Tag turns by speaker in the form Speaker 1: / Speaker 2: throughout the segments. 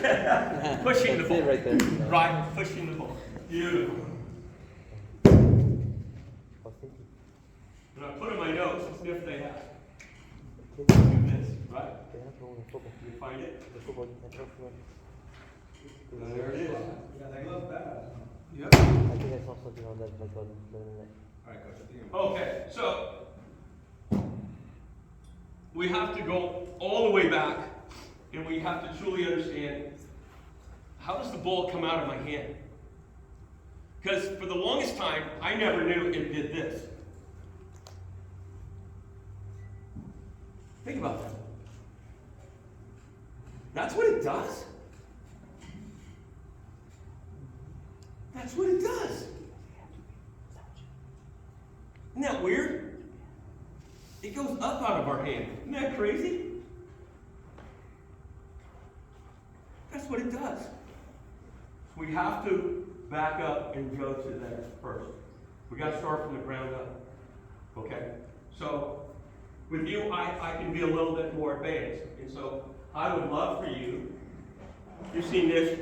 Speaker 1: Pushing the ball.
Speaker 2: Right there.
Speaker 1: Right, pushing the ball. Beautiful. When I put in my notes, sniff they have. Do this, right? You find it? There it is.
Speaker 3: Yeah, they look bad.
Speaker 2: Yep. I think I saw something on that.
Speaker 3: Alright, Coach.
Speaker 1: Okay, so we have to go all the way back, and we have to truly understand, how does the ball come out of my hand? Because for the longest time, I never knew it did this. Think about that. That's what it does. That's what it does. Isn't that weird? It goes up out of our hand. Isn't that crazy? That's what it does. We have to back up and go to that first. We got to start from the ground up. Okay? So, with you, I can be a little bit more advanced. And so, I would love for you, you've seen this,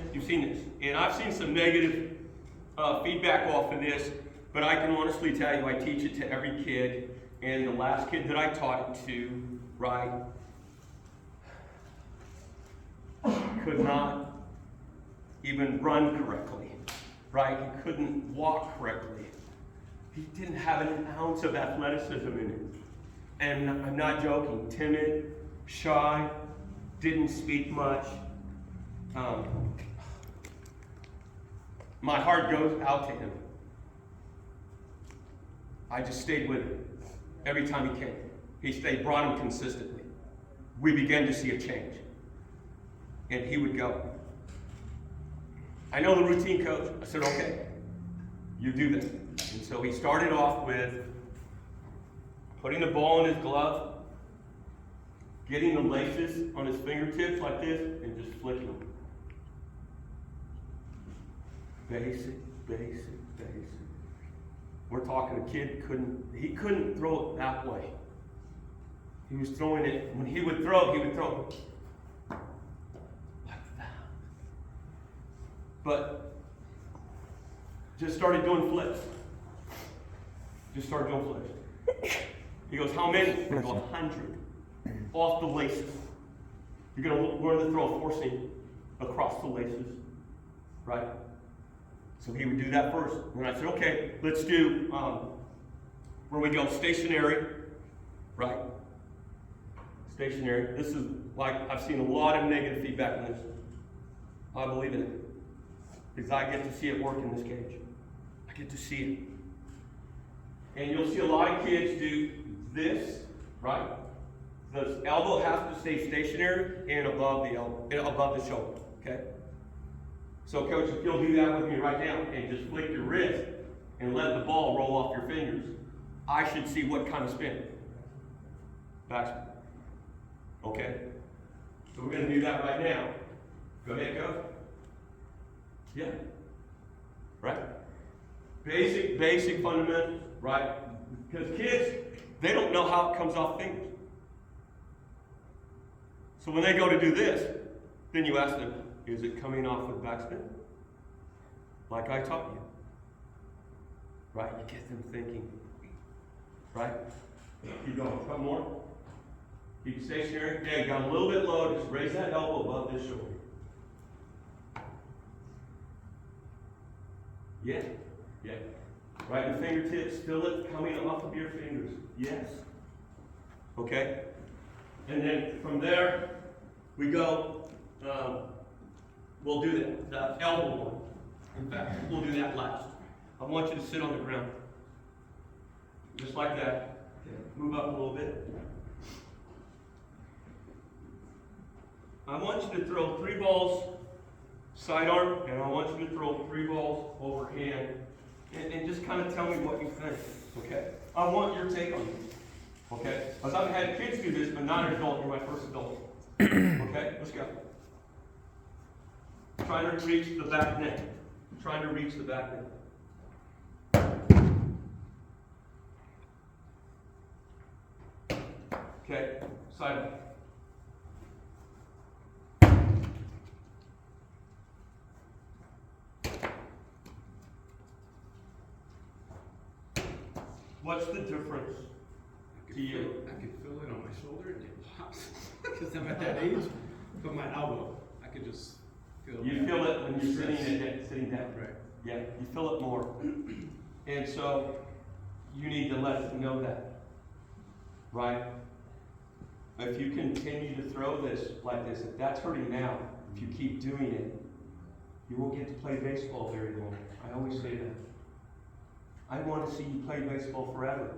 Speaker 1: and I've seen some negative feedback off of this, but I can honestly tell you, I teach it to every kid, and the last kid that I taught it to, right, could not even run correctly, right? He couldn't walk correctly. He didn't have an ounce of athleticism in him. And I'm not joking, timid, shy, didn't speak much. My heart goes out to him. I just stayed with him every time he came. He stayed, brought him consistently. We began to see a change. And he would go. I know the routine, coach. I said, okay, you do this. And so he started off with putting the ball in his glove, getting the laces on his fingertips like this, and just flicking them. Basic. We're talking a kid he couldn't throw it that way. He was throwing it, when he would throw like that. But just started doing flips. He goes, how many? I go, 100. Off the laces. You're going to learn to throw a forcing across the laces. Right? So he would do that first. And I said, okay, let's do, where we go, stationary. Right? Stationary. This is like, I've seen a lot of negative feedback on this. I believe in it. Because I get to see it work in this cage. I get to see it. And you'll see a lot of kids do this, right? The elbow has to stay stationary and above the elbow, and above the shoulder, okay? So coach, if you'll do that with me right now and just flick your wrist and let the ball roll off your fingers, I should see what kind of spin. Backspin. Okay? So we're going to do that right now. Go ahead, coach. Yeah. Right? Basic fundamentals, right? Because kids, they don't know how it comes off fingers. So when they go to do this, then you ask them, is it coming off with backspin? Like I taught you. Right? You get them thinking. Right? Keep going. Come more. Keep stationary. Yeah, you got a little bit low. Just raise that elbow above this shoulder. Yeah. Right in the fingertips, feel it coming off of your fingers. Yes. Okay? And then from there, we go, we'll do the elbow one. In fact, we'll do that last. I want you to sit on the ground. Just like that. Okay. Move up a little bit. I want you to throw 3 balls sidearm, and I want you to throw 3 balls overhand. And just kind of tell me what you think, okay? I want your take on this, okay? Because I've had kids do this, but not an adult. You're my first adult. Okay, let's go. Trying to reach the back neck. Okay, side up. What's the difference to you?
Speaker 3: I can feel it on my shoulder and it pops. Because I'm at that age. But my elbow, I could just feel
Speaker 1: You feel it when you're sitting down.
Speaker 3: Right.
Speaker 1: Yeah, you feel it more. And so you need to let them know that. Right? If you continue to throw this like this, if that's hurting now, if you keep doing it, you won't get to play baseball very long. I always say that. I want to see you play baseball forever.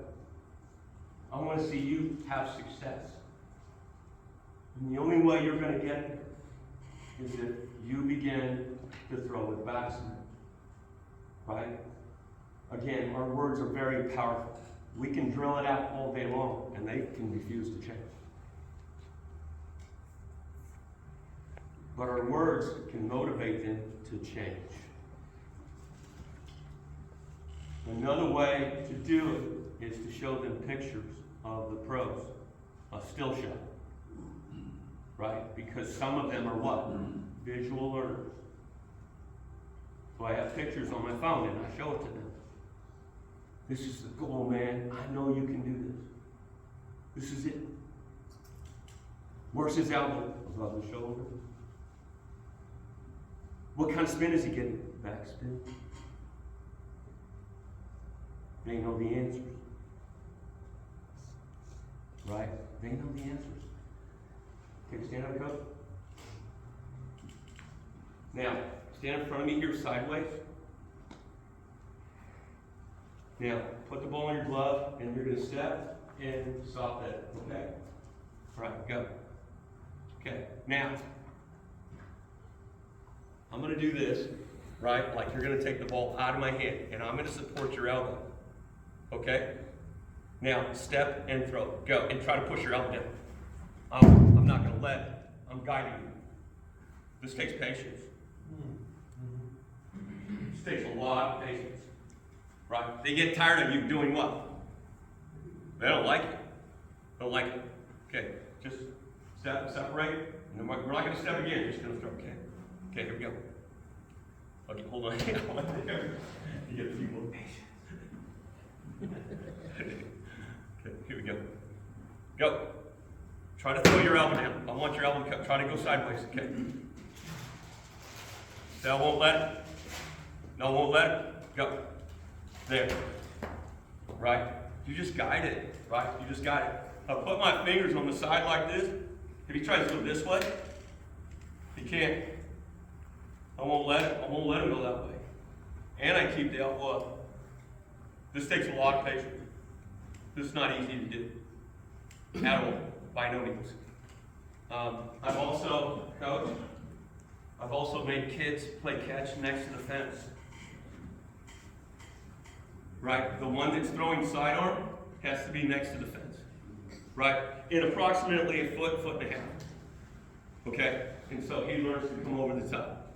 Speaker 1: I want to see you have success. And the only way you're going to get there is if you begin to throw with batsmen. Right? Again, our words are very powerful. We can drill it out all day long, and they can refuse to change. But our words can motivate them to change. Another way to do it is to show them pictures of the pros, a still shot. Right? Because some of them are what? Visual learners. So I have pictures on my phone and I show it to them. This is the goal, man. I know you can do this. This is it. Where's his elbow? Above the shoulder. What kind of spin is he getting? Back spin. They know the answers. Right? They know the answers. Okay, stand up, coach. Now, stand in front of me here sideways. Now, put the ball in your glove, and you're going to step and stop it. Okay? All right, go. Okay, now, I'm going to do this, right? Like you're going to take the ball out of my hand, and I'm going to support your elbow. Okay? Now, step and throw. Go, and try to push your elbow down. I'm not going to let it. I'm guiding you. This takes patience. This takes a lot of patience. Right? They get tired of you doing what? They don't like it. Don't like it. Okay, just step, separate. And we're not going to step again. You're just going to throw. Okay. Okay, here we go. Okay, hold on. You get a few more patience. Okay, here we go. Go. Try to throw your elbow down. I want your elbow to cut. Try to go sideways. Okay. That won't let it. No, won't let it. Go. There. Right? You just guide it. Right? You just guide it. I'll put my fingers on the side like this. If he tries to go this way, he can't. I won't let it. I won't let him go that way. And I keep the elbow up. This takes a lot of patience. This is not easy to do. At all. By no means. I've also, coach, I've also made kids play catch next to the fence. Right? The one that's throwing sidearm has to be next to the fence. Right? In approximately a foot, foot and a half. Okay? And so he learns to come over the top.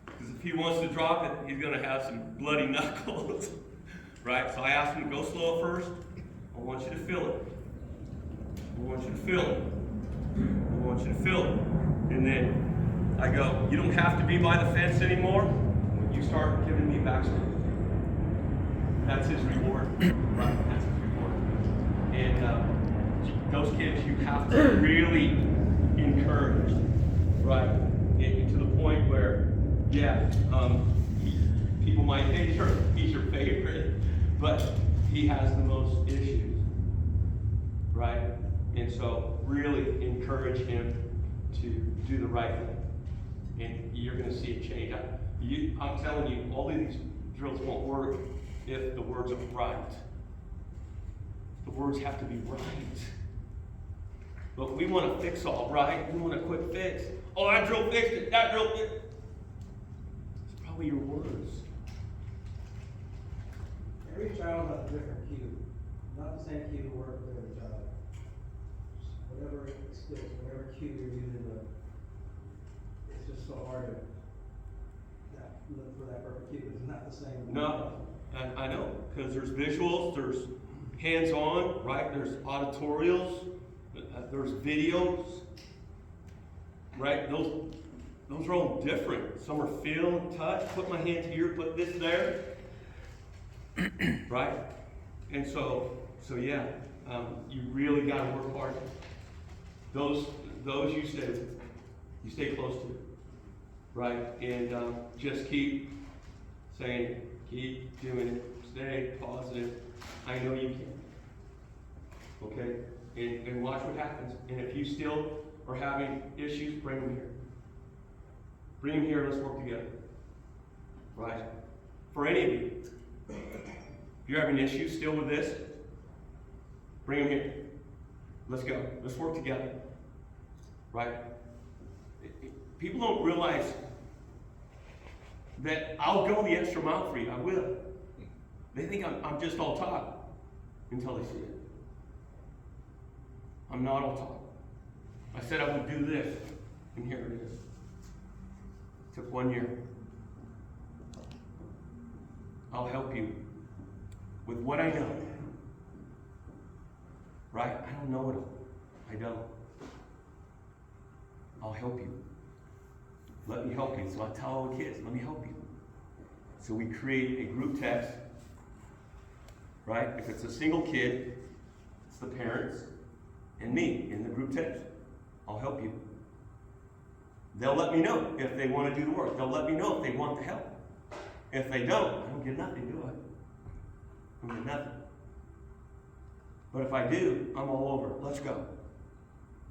Speaker 1: Because if he wants to drop it, he's going to have some bloody knuckles. Right? So I asked him to go slow first. I want you to feel it. I want you to feel it. I want you to feel it. And then I go, you don't have to be by the fence anymore when you start giving me backspin. That's his reward. Right? That's his reward. And those kids you have to really encourage. Right? And to the point where, yeah, people might think he's your favorite, but he has the most issues. Right? And so really encourage him to do the right thing. And you're going to see a change. I'm telling you, all of these drills won't work if the words are right. The words have to be right. But we want to fix all, right? We want a quick fix. Oh, that drill fixed it. That drill fixed it. It's probably your words.
Speaker 4: Every child has a different cue. Not the same cue to work with every child. Whatever skills, whatever cue you're using, it's just so hard to look for that perfect cue. It's not the same.
Speaker 1: No, I know, because there's visuals, there's hands-on, right? There's auditorials, there's videos, right? Those are all different. Some are feel and touch. Put my hand here, put this there, right? And so yeah, you really gotta work hard. Those you stay close to, right? And just keep saying, keep doing it, stay positive. I know you can. Okay? And watch what happens. And if you still are having issues, bring them here. Bring them here, let's work together. Right? For any of you, if you're having issues still with this, bring them here. Let's go. Let's work together. Right? People don't realize that I'll go the extra mile for you. I will. They think I'm just all talk until they see it. I'm not all talk. I said I would do this, and here it is. Took 1 year. I'll help you with what I know. Right? I don't know it all. I don't. I'll help you. Let me help you. So I tell all the kids, let me help you. So we create a group text. Right? If it's a single kid, it's the parents and me in the group text. I'll help you. They'll let me know if they want to do the work. They'll let me know if they want the help. If they don't, I don't get nothing, do I? I don't get nothing. But if I do, I'm all over it. Let's go.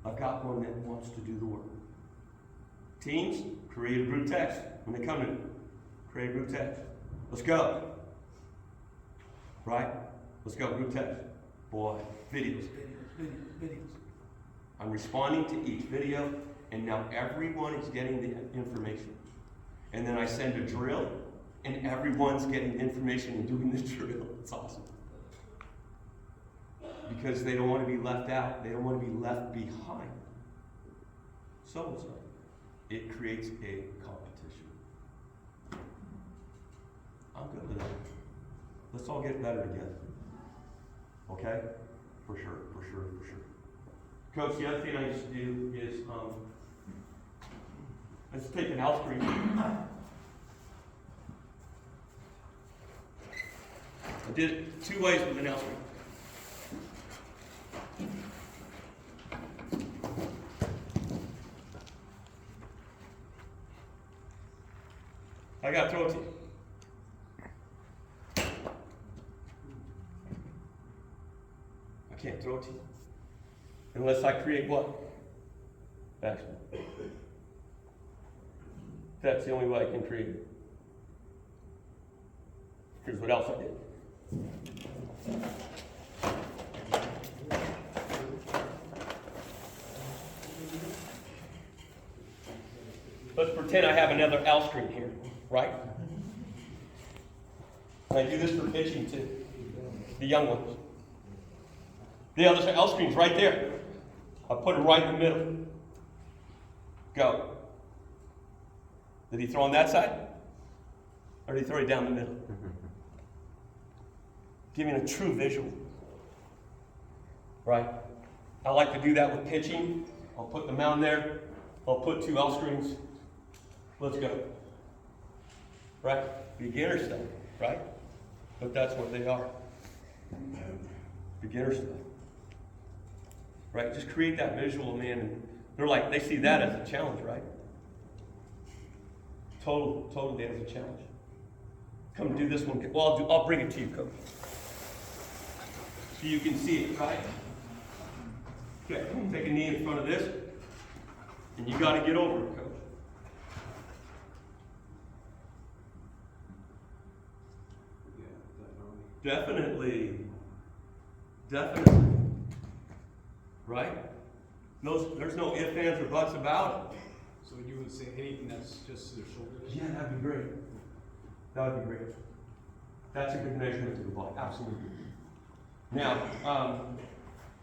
Speaker 1: I've got one that wants to do the work. Teams, create a group text. When they come in, create a group text. Let's go. Right? Let's go, group text. Boy, videos. I'm responding to each video, and now everyone is getting the information. And then I send a drill, and everyone's getting information and doing the drill. It's awesome. Because they don't want to be left out. They don't want to be left behind. So it creates a competition. I'm good with that. Let's all get better together. Okay? For sure. Coach, the other thing I used to do is, I just take an house screen. I did it 2 ways with an house screen. I gotta throw it to you. I can't throw it to you. Unless I create what? Action. That's the only way I can create it. Here's what else I did. Let's pretend I have another L screen here, right? And I do this for pitching too. The young ones. The other L screen's right there. I put it right in the middle. Go. Did he throw on that side? Or did he throw it down the middle? Giving a true visual. Right? I like to do that with pitching. I'll put the mound there. I'll put 2 L screens. Let's go. Right? Beginner stuff, right? But that's what they are. Beginner stuff. Right? Just create that visual, man. And they're like, they see that as a challenge, right? Total day as a challenge. Come do this one. Well, I'll bring it to you, Coach. So you can see it, right? Okay, take a knee in front of this. And you got to get over it, Coach.
Speaker 3: Yeah,
Speaker 1: Definitely. Right? There's no ifs, ands, or buts about it.
Speaker 3: So you would say anything that's just their shoulders?
Speaker 1: Yeah, that'd be great. That would be great. That's a good measurement of the body. Absolutely. Now,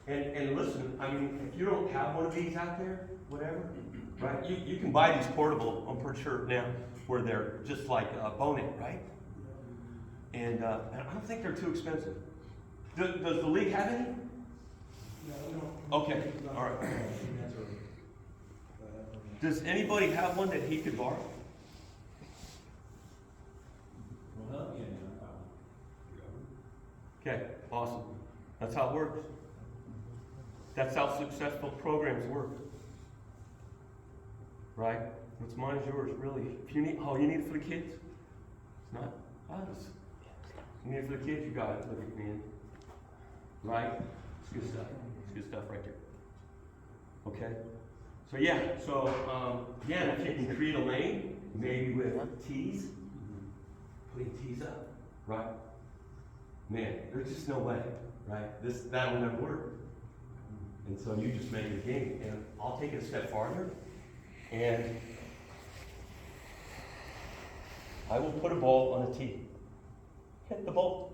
Speaker 1: and listen, I mean, if you don't have one of these out there, whatever, right? You can buy these portable, I'm pretty sure now, where they're just like bone-in, right? And I don't think they're too expensive. Does the league have any?
Speaker 4: No.
Speaker 1: Okay, all right. Does anybody have one that he could borrow? Okay, awesome. That's how it works. That's how successful programs work. Right? What's mine is yours, really. If you need, you need it for the kids? It's not us. You need it for the kids, you got it. Look at me. Right? It's good stuff. It's good stuff right there. Okay? So yeah, again, if you can create a lane, maybe with tees, putting tees up, right? Man, there's just no way, right? That'll never work. And so you just make it a game. And I'll take it a step farther, and I will put a ball on a tee. Hit the ball.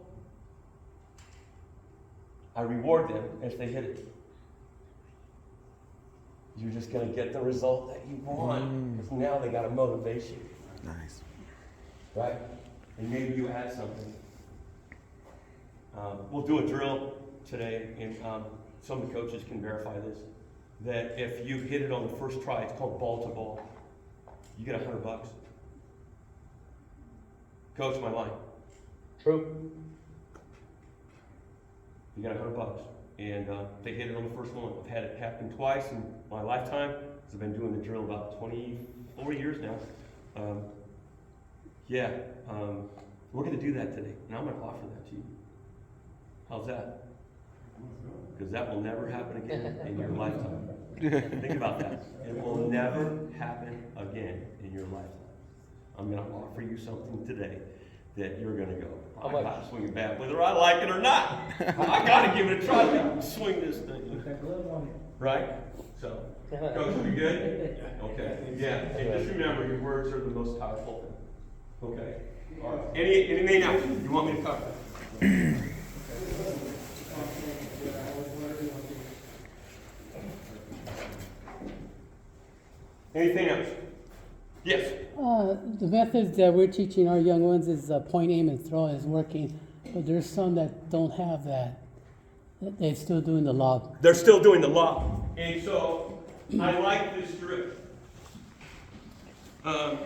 Speaker 1: I reward them if they hit it. You're just going to get the result that you want. Because now they got a motivation.
Speaker 5: Nice.
Speaker 1: Right? And maybe you add something. We'll do a drill today, and some of the coaches can verify this, that if you hit it on the first try, it's called ball to ball. You get $100. Coach my line.
Speaker 2: True.
Speaker 1: You got $100. And they hit it on the first one. I've had it happen twice in my lifetime, because I've been doing the drill about 24 years now. We're going to do that today, and I'm going to offer that to you. How's that? Because that will never happen again in your lifetime. Think about that. It will never happen again in your lifetime. I'm going to offer you something today that you're going to go, I got to swing a bat, whether I like it or not. I got to give it a try to swing this thing. Right? So, Coach, are we good? Okay. Yeah. And just remember, your words are the most powerful thing. Okay. All right. Anything else you want me to cover? Anything else? Yes.
Speaker 6: The methods that we're teaching our young ones is point, aim, and throw is working, but there's some that don't have that. They're still doing the lob.
Speaker 1: They're still doing the lob. And so, I like this drill.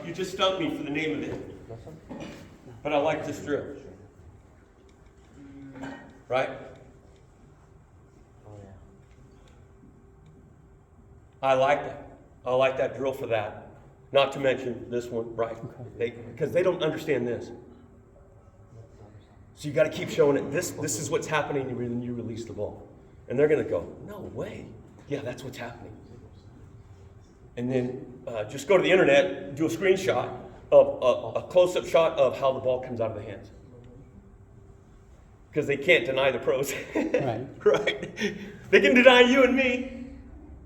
Speaker 1: You just stumped me for the name of it. But I like this drill. Right?
Speaker 2: Oh, yeah.
Speaker 1: I like that. I like that drill for that. Not to mention this one, right? Because they don't understand this. So you got to keep showing it. This is what's happening when you release the ball. And they're going to go, no way. Yeah, that's what's happening. And then just go to the internet, do a screenshot of a close-up shot of how the ball comes out of the hands. Because they can't deny the pros.
Speaker 6: Right.
Speaker 1: Right? They can deny you and me.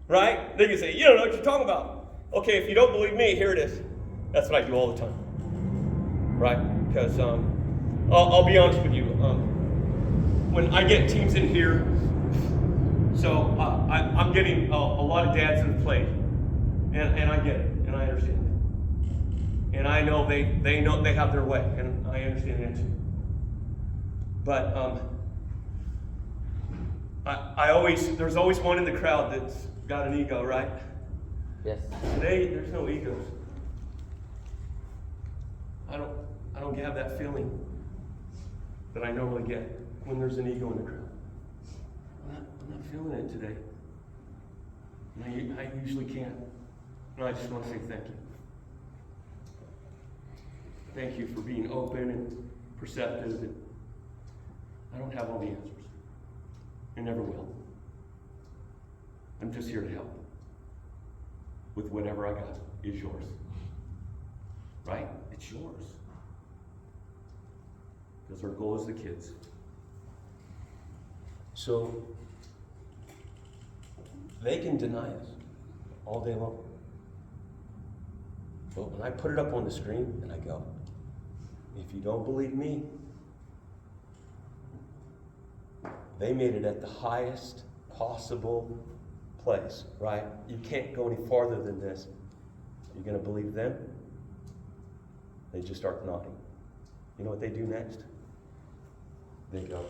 Speaker 1: Right? They can say, you don't know what you're talking about. Okay, if you don't believe me, here it is. That's what I do all the time. Right? Because I'll be honest with you. When I get teams in here, so I'm getting a lot of dads that have played. And I get it. And I understand that. And I know they know they have their way. And I understand that too. But there's always one in the crowd that's got an ego, right?
Speaker 2: Yes.
Speaker 1: Today, there's no egos. I don't have that feeling that I normally get when there's an ego in the crowd. I'm not feeling it today. And I usually can't. And I just want to say thank you. Thank you for being open and perceptive. And I don't have all the answers. I never will. I'm just here to help. With whatever I got is yours. Right? It's yours. Because our goal is the kids. So, they can deny us all day long. But when I put it up on the screen and I go, if you don't believe me, they made it at the highest possible place, right? You can't go any farther than this. You're going to believe them? They just start nodding. You know what they do next? They go,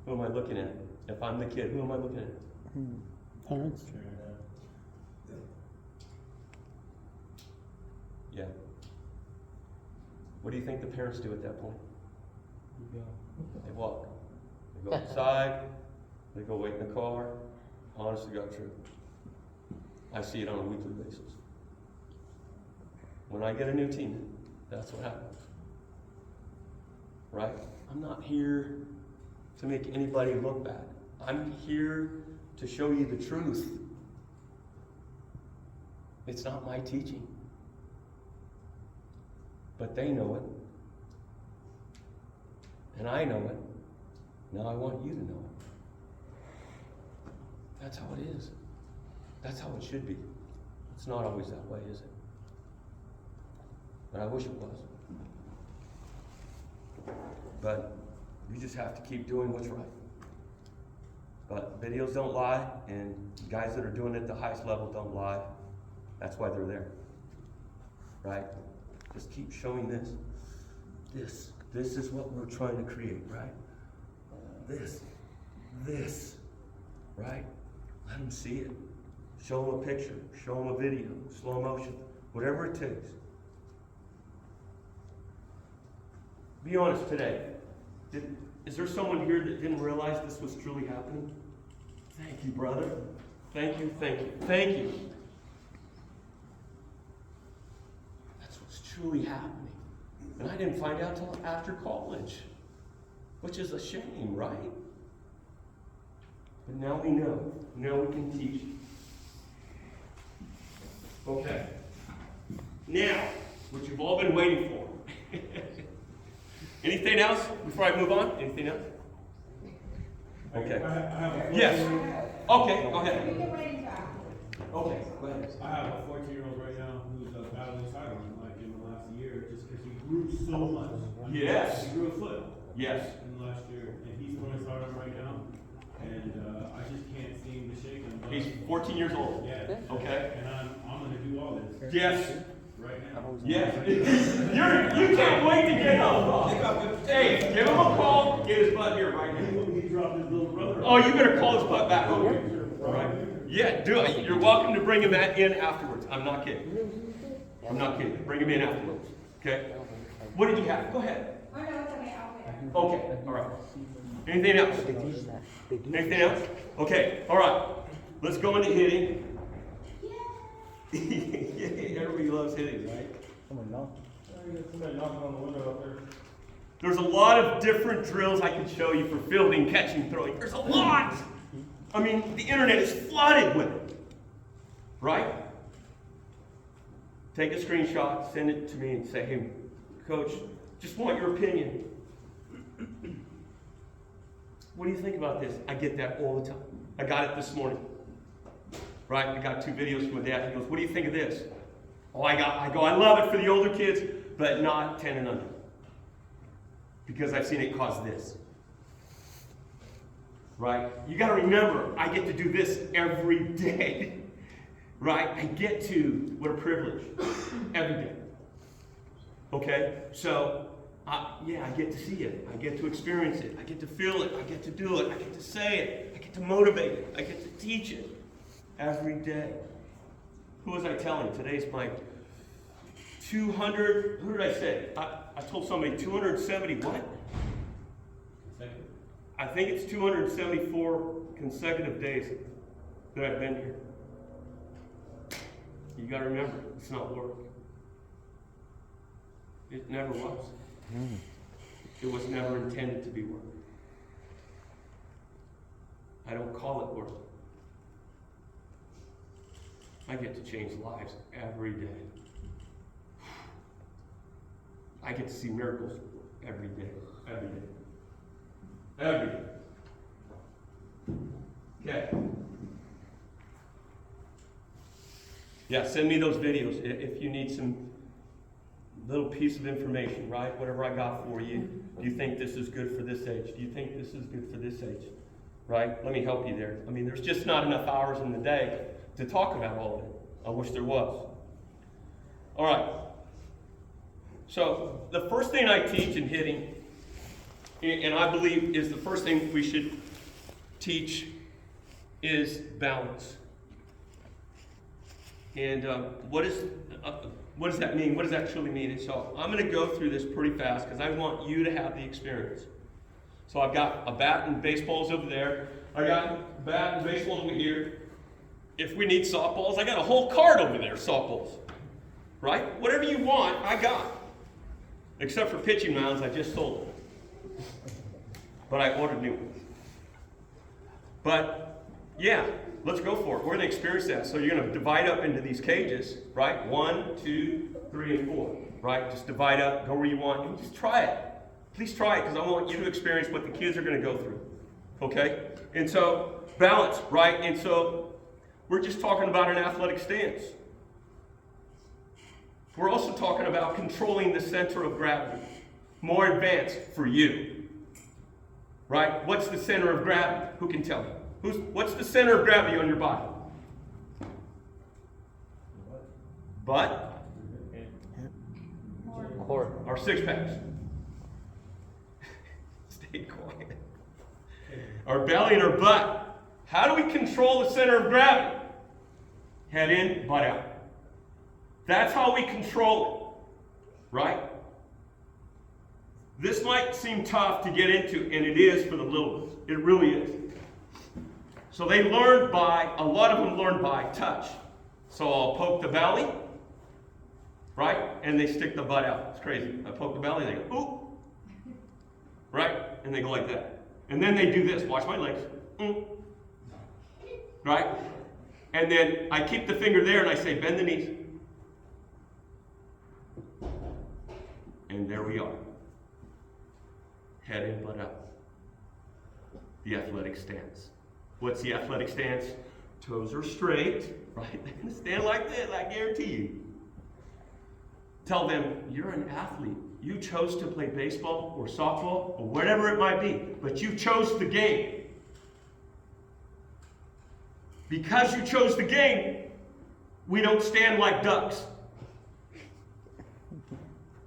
Speaker 1: who am I looking at? If I'm the kid, who am I looking at?
Speaker 6: Parents.
Speaker 1: Yeah. What do you think the parents do at that point? They walk. They go outside. They go wait in the car. Honest to God, true. I see it on a weekly basis. When I get a new team, that's what happens. Right? I'm not here to make anybody look bad. I'm here to show you the truth. It's not my teaching. But they know it. And I know it. Now I want you to know it. That's how it is. That's how it should be. It's not always that way, is it? But I wish it was. But you just have to keep doing what's right. But videos don't lie, and guys that are doing it at the highest level don't lie. That's why they're there. Right? Just keep showing this. This is what we're trying to create, right? This. Right? Let them see it. Show them a picture. Show them a video. Slow motion. Whatever it takes. Be honest today. Is there someone here that didn't realize this was truly happening? Thank you, brother. Thank you. Thank you. That's what's truly happening. And I didn't find out till after college, which is a shame, right? But now we know. Now we can teach. Okay. Now, what you've all been waiting for. Anything else before I move on? Anything else? Okay.
Speaker 3: I have a
Speaker 1: Yes. Okay, go ahead. Okay, go ahead.
Speaker 3: I have a 14-year-old right now who's battling sideline like in the last year just because he grew so much.
Speaker 1: Yes.
Speaker 3: He grew a foot.
Speaker 1: Yes.
Speaker 3: In the last year, and he's throwing sideline right now, and I just can't seem to shake him. But
Speaker 1: He's 14 years old.
Speaker 3: yeah.
Speaker 1: Okay.
Speaker 3: And I'm gonna do all this.
Speaker 1: Yes.
Speaker 3: Right now.
Speaker 1: Yes. You can't wait to get home. Hey, give him a call. Get his butt here right now.
Speaker 3: He dropped his little brother.
Speaker 1: Oh, you better call his butt back home. All right. Yeah, do it. You're welcome to bring him in afterwards. I'm not kidding. I'm not kidding. Bring him in afterwards. Okay? What did you have? Go ahead.
Speaker 5: Oh, no, it's okay.
Speaker 1: Okay. All right. Anything else? Anything else? Okay. All right. Let's go into hitting. Yeah, everybody loves hitting, right?
Speaker 3: Somebody knocking on the window up there.
Speaker 1: There's a lot of different drills I can show you for fielding, catching, throwing. There's a lot. I mean, the internet is flooded with it. Right? Take a screenshot, send it to me and say, hey, Coach, just want your opinion. What do you think about this? I get that all the time. I got it this morning. Right? I got 2 videos from my dad. He goes, what do you think of this? Oh, I love it for the older kids, but not 10 and under. Because I've seen it cause this. Right? You got to remember, I get to do this every day. Right? I get to, what a privilege, every day. Okay? So, yeah, I get to see it. I get to experience it. I get to feel it. I get to do it. I get to say it. I get to motivate it. I get to teach it every day. Who was I telling? Today's my 200, who did I say? I told somebody 270 what? I think it's 274 consecutive days that I've been here. You got to remember, it's not work. It never was. It was never intended to be work. I don't call it work. I get to change lives every day. I get to see miracles every day. Every day. Every day. Okay. Yeah, send me those videos if you need some little piece of information, right? Whatever I got for you. Do you think this is good for this age? Do you think this is good for this age? Right? Let me help you there. I mean, there's just not enough hours in the day to talk about all of it. I wish there was. All right. So the first thing I teach in hitting, and I believe is the first thing we should teach, is balance. And what does that mean? What does that truly mean? And so I'm going to go through this pretty fast because I want you to have the experience. So I've got a bat and baseballs over there. I got a bat and baseballs over here. If we need softballs, I got a whole cart over there, softballs. Right? Whatever you want, I got. Except for pitching mounds, I just sold them. But I ordered new ones. But, yeah, let's go for it. We're going to experience that. So you're going to divide up into these cages, right? 1, 2, 3, and 4. Right? Just divide up, go where you want, and just try it. Please try it, because I want you to experience what the kids are going to go through. Okay? And so, balance, right? And so, we're just talking about an athletic stance. We're also talking about controlling the center of gravity. More advanced for you. Right? What's the center of gravity? Who can tell me? What's the center of gravity on your body? Butt?
Speaker 2: Core.
Speaker 1: Our six packs. Stay quiet. Our belly and our butt. How do we control the center of gravity? Head in, butt out. That's how we control it, right? This might seem tough to get into, and it is for the little ones. It really is. So they learn a lot of them learn by touch. So I'll poke the belly, right? And they stick the butt out. It's crazy. I poke the belly, they go, ooh. Right? And they go like that. And then they do this. Watch my legs. Right? And then I keep the finger there and I say, bend the knees. And there we are. Head in, butt out. The athletic stance. What's the athletic stance? Toes are straight, right? They're going to stand like this, I guarantee you. Tell them, you're an athlete. You chose to play baseball or softball or whatever it might be, but you chose the game. Because you chose the game, we don't stand like ducks.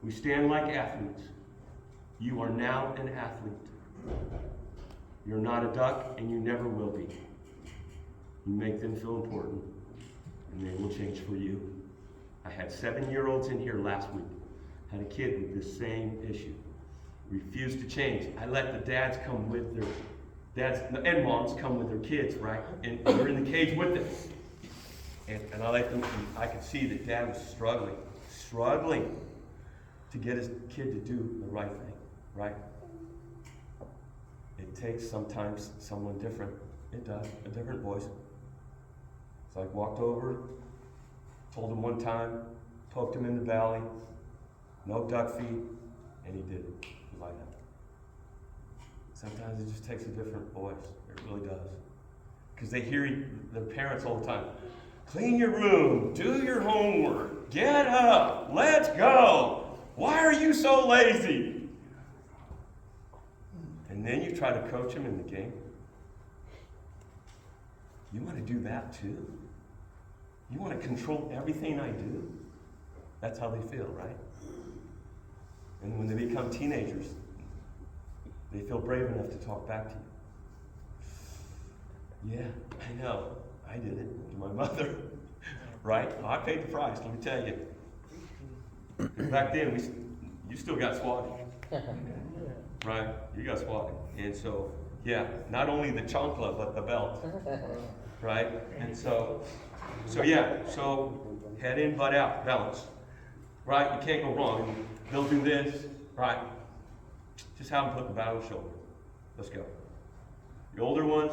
Speaker 1: We stand like athletes. You are now an athlete. You're not a duck, and you never will be. You make them feel important, and they will change for you. I had 7-year-olds in here last week. Had a kid with this same issue. Refused to change. I let the dads come with their dads and moms come with their kids, right? And they're in the cage with them. And I let them. I could see that dad was struggling to get his kid to do the right thing, right? It takes sometimes someone different. It does, a different voice. So I walked over, told him one time, poked him in the belly, no duck feet, and he did it. He like that. Sometimes it just takes a different voice. It really does. Because they hear the parents all the time. Clean your room, do your homework, get up, let's go. Why are you so lazy? And then you try to coach them in the game. You want to do that too? You want to control everything I do? That's how they feel, right? And when they become teenagers, they feel brave enough to talk back to you. Yeah, I know. I did it to my mother. Right? I paid the price, let me tell you. Back then, you still got swatted. Right? You got swatted. And so, yeah, not only the chancla, but the belt. Right? And so head in, butt out, balance. Right? You can't go wrong. They'll do this, right? Just have them put the bat on the shoulder. Let's go. The older ones,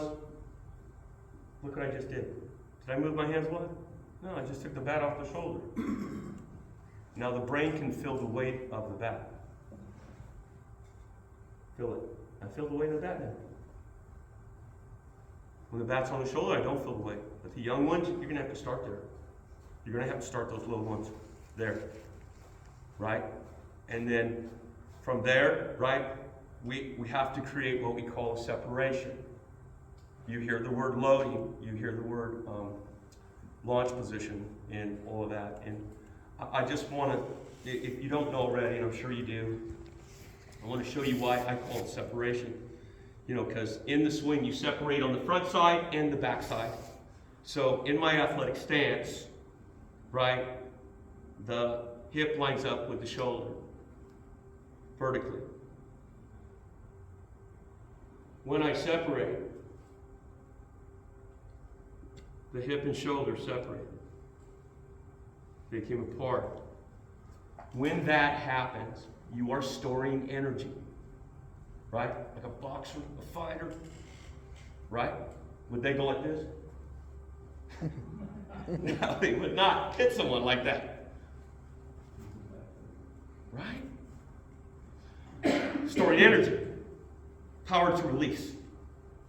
Speaker 1: look what I just did. Did I move my hands one? No, I just took the bat off the shoulder. Now the brain can feel the weight of the bat. Feel it. I feel the weight of the bat now. When the bat's on the shoulder, I don't feel the weight. But the young ones, you're going to have to start there. You're going to have to start those little ones there. Right? And then from there, right, we have to create what we call a separation. You hear the word loading, you hear the word launch position and all of that. And I just want to, if you don't know already, and I'm sure you do, I want to show you why I call it separation. You know, because in the swing, you separate on the front side and the back side. So in my athletic stance, right, the hip lines up with the shoulder vertically. when I separate, the hip and shoulder separate. They came apart. When that happens, you are storing energy. Right? Like a boxer, a fighter. Right? Would they go like this? No, they would not hit someone like that. Right? Storing energy. Power to release.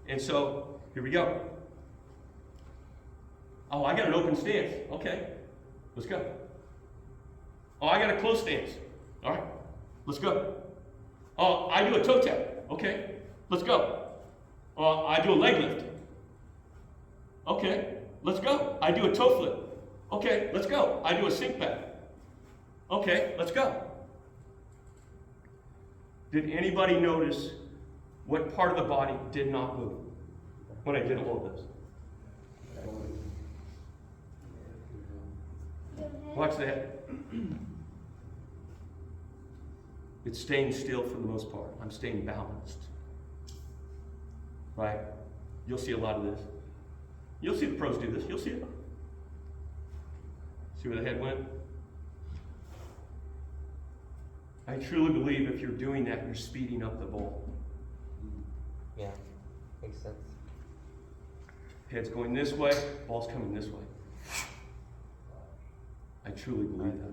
Speaker 1: And so, here we go. Oh, I got an open stance. Okay, let's go. Oh, I got a closed stance. All right, let's go. Oh, I do a toe tap. Okay, let's go. Oh, I do a leg lift. Okay, let's go. I do a toe flip. Okay, let's go. I do a sink back. Okay, let's go. Did anybody notice what part of the body did not move when I did all of this? Watch that. It's staying still for the most part. I'm staying balanced. Right? You'll see a lot of this. You'll see the pros do this. You'll see it. See where the head went? I truly believe if you're doing that, you're speeding up the ball.
Speaker 2: Yeah, makes sense.
Speaker 1: Head's going this way, ball's coming this way. I truly believe that.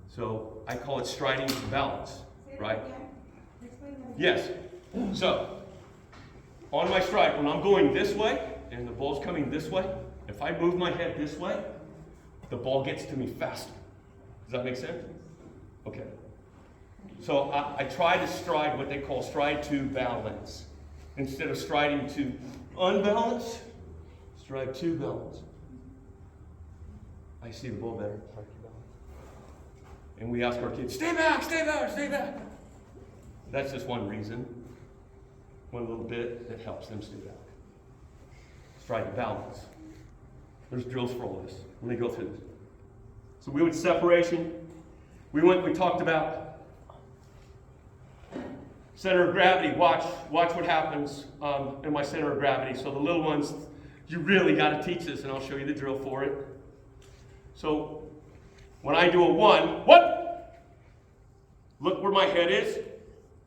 Speaker 1: So I call it striding to balance, right? Yes. So on my stride, when I'm going this way and the ball's coming this way, if I move my head this way, the ball gets to me faster. Does that make sense? Okay. So I try to stride what they call stride to balance. Instead of striding to unbalance, stride to balance. I see the ball better. And we ask our kids, stay back, stay back, stay back. That's just one reason, one little bit that helps them stay back. Stride to balance. There's drills for all of this. Let me go through this. So we went separation. We talked about center of gravity. Watch what happens in my center of gravity. So the little ones, you really got to teach this, and I'll show you the drill for it. So when I do a 1, what? Look where my head is.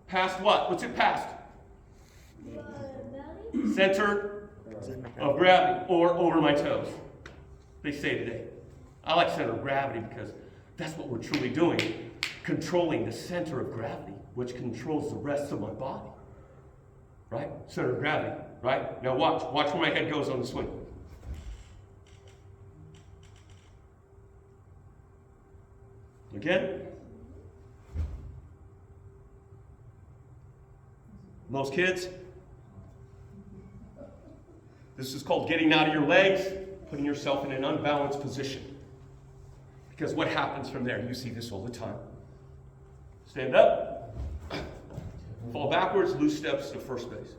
Speaker 1: Past what? What's it past? Center of gravity, or over my toes. They say today. I like center of gravity because that's what we're truly doing. Controlling the center of gravity, which controls the rest of my body. Right? Center of gravity. Right? Now watch where my head goes on the swing. Again? Most kids, this is called getting out of your legs, putting yourself in an unbalanced position. Because what happens from there? You see this all the time. Stand up, fall backwards, loose steps to first base.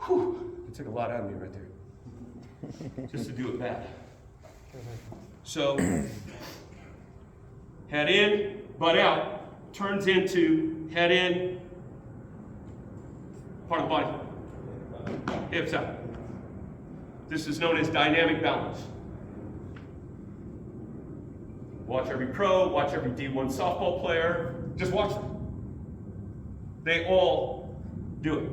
Speaker 1: Whew, it took a lot out of me right there. Just to do it bad. So, head in, butt out, turns into head in, part of the body, hips out. This is known as dynamic balance. Watch every pro, watch every D1 softball player, just watch them. They all do it.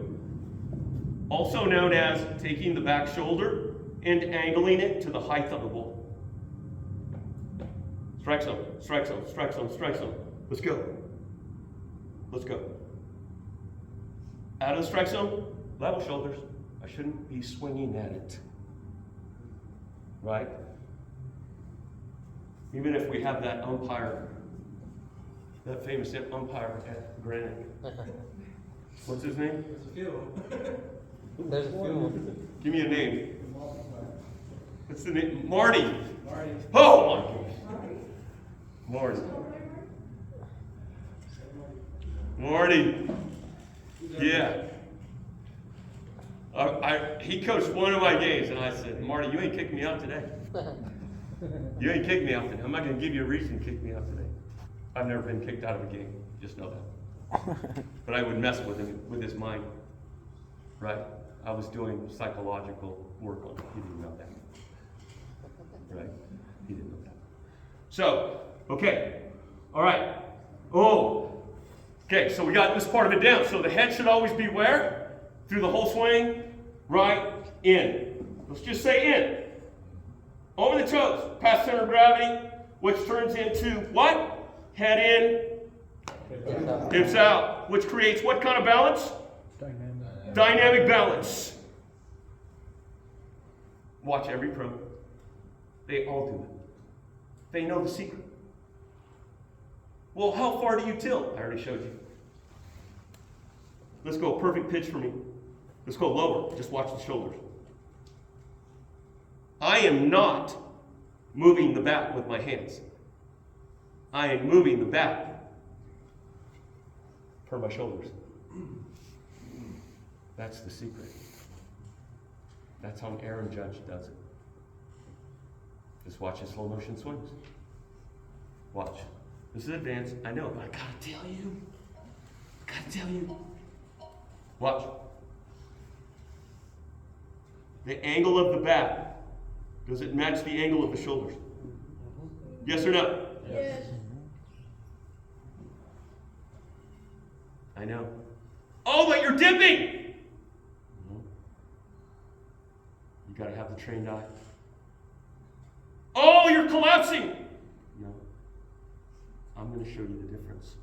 Speaker 1: Also known as taking the back shoulder and angling it to the height of the ball. Strike zone, strike zone, strike zone, strike zone. Let's go. Let's go. Out of the strike zone, level shoulders. I shouldn't be swinging at it. Right? Even if we have that umpire, that famous umpire at Granite. What's his name?
Speaker 4: There's a few.
Speaker 2: There's a few.
Speaker 1: Give me a name. What's the name? Marty.
Speaker 4: Marty.
Speaker 1: Oh my gosh. Marty. Marty. Yeah. He coached one of my games, and I said, Marty, you ain't kicking me out today. You ain't kicked me out today. I'm not going to give you a reason to kick me out today. I've never been kicked out of a game. Just know that. But I would mess with him, with his mind, right? I was doing psychological work on him. He didn't know that, right? He didn't know that. So, okay, all right. Oh, okay, so we got this part of it down. So the head should always be where? Through the whole swing, right, in. Let's just say in. Over the toes, past center of gravity, which turns into what? Head in, hips out, which creates what kind of balance? Dynamic balance. Watch every pro. They all do it. They know the secret. Well, how far do you tilt? I already showed you. Let's go perfect pitch for me. Let's go lower. Just watch the shoulders. I am not moving the bat with my hands. I am moving the bat per my shoulders. That's the secret. That's how Aaron Judge does it. Just watch his slow motion swings. Watch. This is advanced, I know, but I gotta tell you. Watch. The angle of the bat, does it match the angle of the shoulders? Yes or no?
Speaker 5: Yes.
Speaker 1: I know. Oh, but you're dipping! You gotta have the trained eye. Oh, you're collapsing! No. I'm gonna show you the difference.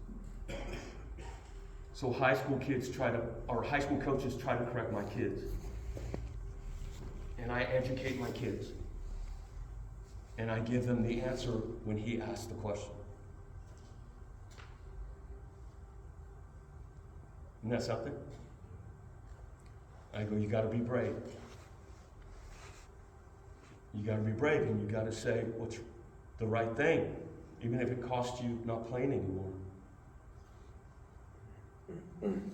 Speaker 1: So high school coaches try to correct my kids. And I educate my kids. And I give them the answer when he asks the question. Isn't that something? I go, you gotta be brave. You gotta be brave and you gotta say what's the right thing, even if it costs you not playing anymore.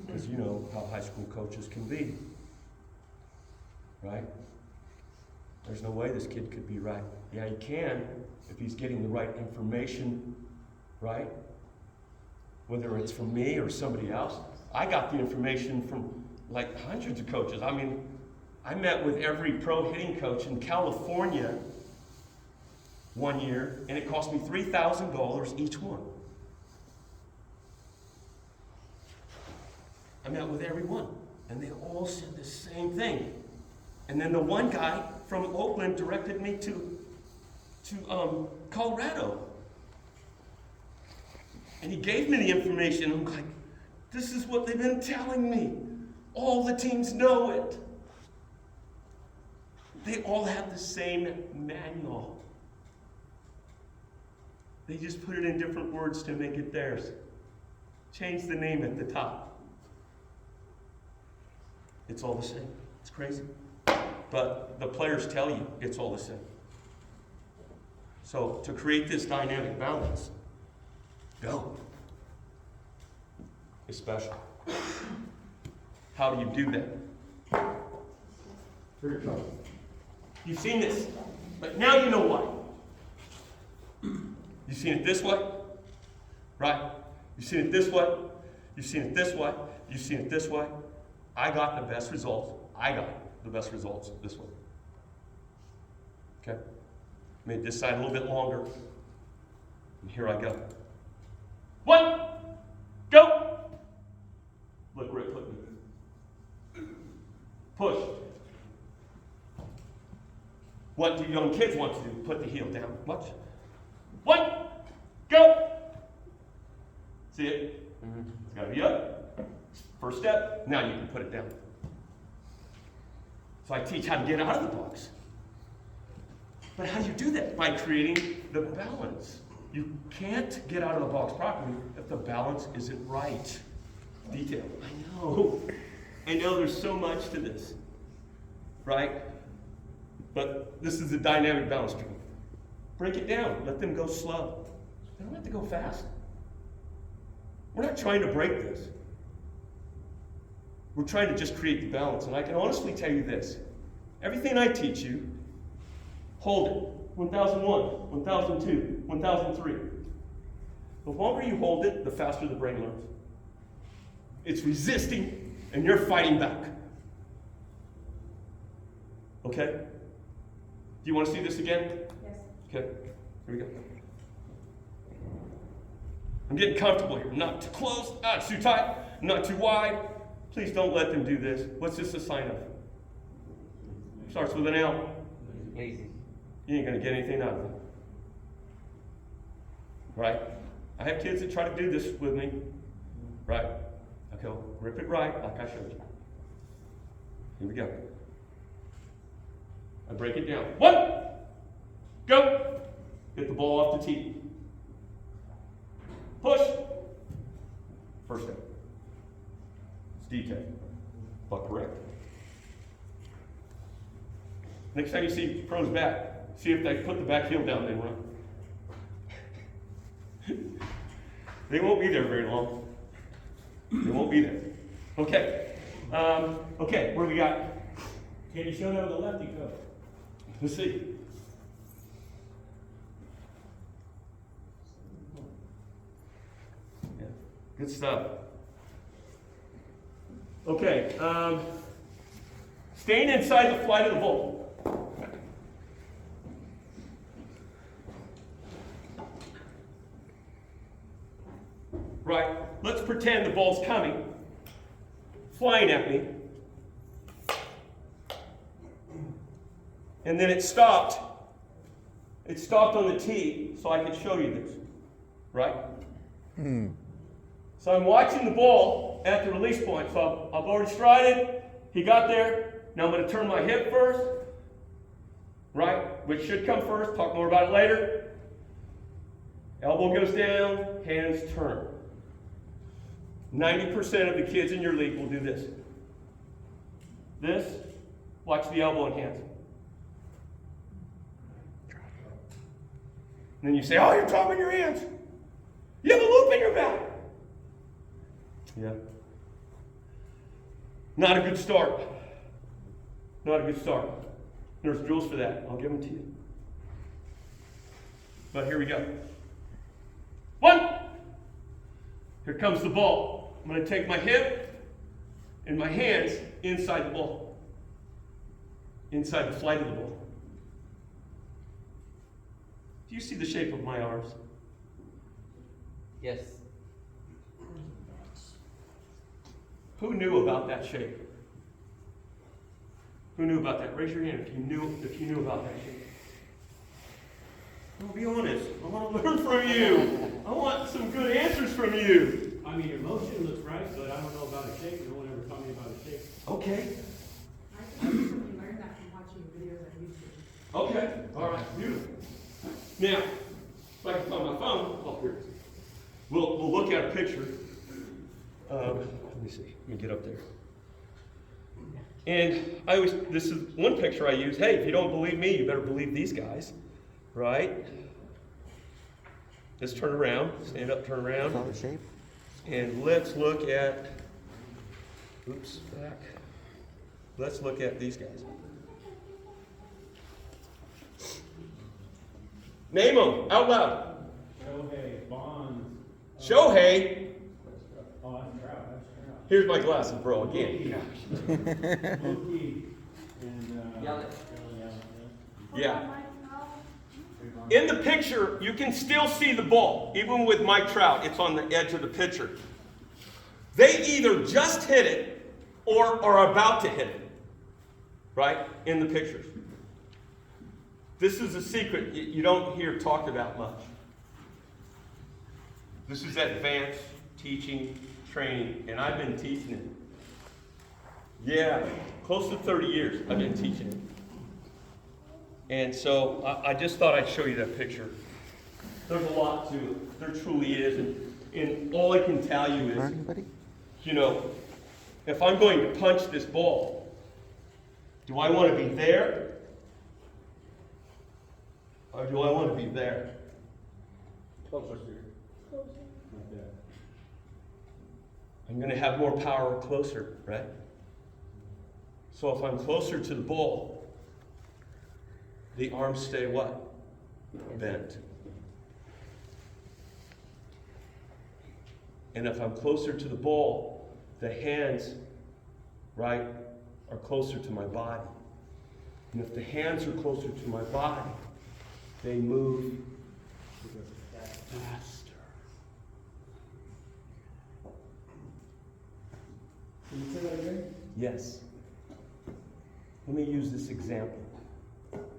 Speaker 1: Because you know how high school coaches can be, right? There's no way this kid could be right. Yeah, he can if he's getting the right information, right? Whether it's from me or somebody else. I got the information from like hundreds of coaches. I mean, I met with every pro hitting coach in California one year, and it cost me $3,000 each one. I met with every one, and they all said the same thing. And then the one guy from Oakland directed me to Colorado. And he gave me the information. I'm like, this is what they've been telling me. All the teams know it. They all have the same manual. They just put it in different words to make it theirs. Change the name at the top. It's all the same. It's crazy. But the players tell you it's all the same. So to create this dynamic balance, go. It's special. How do you do that? Here it comes. You've seen this, but now you know why. You've seen it this way, right? You've seen it this way. You've seen it this way. You've seen it this way. I got the best results. This way. Okay? Made this side a little bit longer. And here I go. 1, go! Look where it put me. Push. What do young kids want to do? Put the heel down. Watch. 1, go! See it? It's got to be up. First step. Now you can put it down. So I teach how to get out of the box. But how do you do that? By creating the balance. You can't get out of the box properly if the balance isn't right. Detail. I know there's so much to this. Right? But this is a dynamic balance trick. Break it down. Let them go slow. They don't have to go fast. We're not trying to break this. We're trying to just create the balance. And I can honestly tell you this. Everything I teach you, hold it. 1001, 1002, 1003. The longer you hold it, the faster the brain learns. It's resisting, and you're fighting back. Okay? Do you want to see this again?
Speaker 5: Yes.
Speaker 1: Okay, here we go. I'm getting comfortable here. Not too close, not too tight, not too wide. Please don't let them do this. What's this a sign of? Starts with an L.
Speaker 2: Lazy.
Speaker 1: You ain't going to get anything out of it. Right? I have kids that try to do this with me. Right? Okay, well, rip it right, like I showed you. Here we go. I break it down. 1, go. Get the ball off the tee. Push. First step. It's DK. But correct. Next time you see pros back, see if they put the back heel down and run. They won't be there very long. They won't be there. Okay. Okay, what do we got?
Speaker 7: Can you show that with a lefty coach?
Speaker 1: Let's see. Yeah, good stuff. Okay, staying inside the flight of the ball. Right, let's pretend the ball's coming, flying at me, and then it stopped. It stopped on the tee, so I could show you this, right? So I'm watching the ball at the release point. So I've already strided. He got there. Now I'm going to turn my hip first, right? Which should come first. Talk more about it later. Elbow goes down, hands turn. 90% of the kids in your league will do this. This, watch the elbow and hands. And then you say, oh, you're dropping your hands. You have a loop in your back. Yeah. Not a good start. Not a good start. There's drills for that. I'll give them to you. But here we go. 1. Here comes the ball. I'm going to take my hip and my hands inside the ball. Inside the flight of the ball. Do you see the shape of my arms?
Speaker 2: Yes.
Speaker 1: Who knew about that shape? Who knew about that? Raise your hand if you knew about that shape. Well, be honest. I want to learn from you. I want some good answers from you.
Speaker 7: I mean, your motion looks right, but I don't know about a shape. No one ever taught me about a shape.
Speaker 1: Okay.
Speaker 5: I recently learned that from watching videos on YouTube.
Speaker 1: Okay. All right. Beautiful. Now, if I can find my phone, oh, here it is. We'll look at a picture. Let me see. Let me get up there. And this is one picture I use. Hey, if you don't believe me, you better believe these guys. Right? Let's turn around. Stand up, turn around.
Speaker 2: Solid shape.
Speaker 1: And let's look at, oops, back. Let's look at these guys. Name them out loud.
Speaker 7: Shohei, Bonds.
Speaker 1: Shohei.
Speaker 7: Oh, that's Trout. That's Trout.
Speaker 1: Here's my glasses, bro, again.
Speaker 7: Mookie and
Speaker 2: Yelich.
Speaker 1: Yeah. In the picture, you can still see the ball. Even with Mike Trout, it's on the edge of the picture. They either just hit it or are about to hit it. Right? In the pictures. This is a secret you don't hear talked about much. This is advanced teaching, training, and I've been teaching it. Yeah, close to 30 years I've been teaching it. And so I just thought I'd show you that picture. There's a lot to it. There truly is. And all I can tell you is, you know, if I'm going to punch this ball, do I want to be there? Or do I want to be there?
Speaker 7: closer. Like that.
Speaker 1: I'm going to have more power closer, right? So if I'm closer to the ball, the arms stay what? Bent. And if I'm closer to the ball, the hands, right, are closer to my body. And if the hands are closer to my body, they move faster.
Speaker 4: Can you say that again?
Speaker 1: Yes. Let me use this example.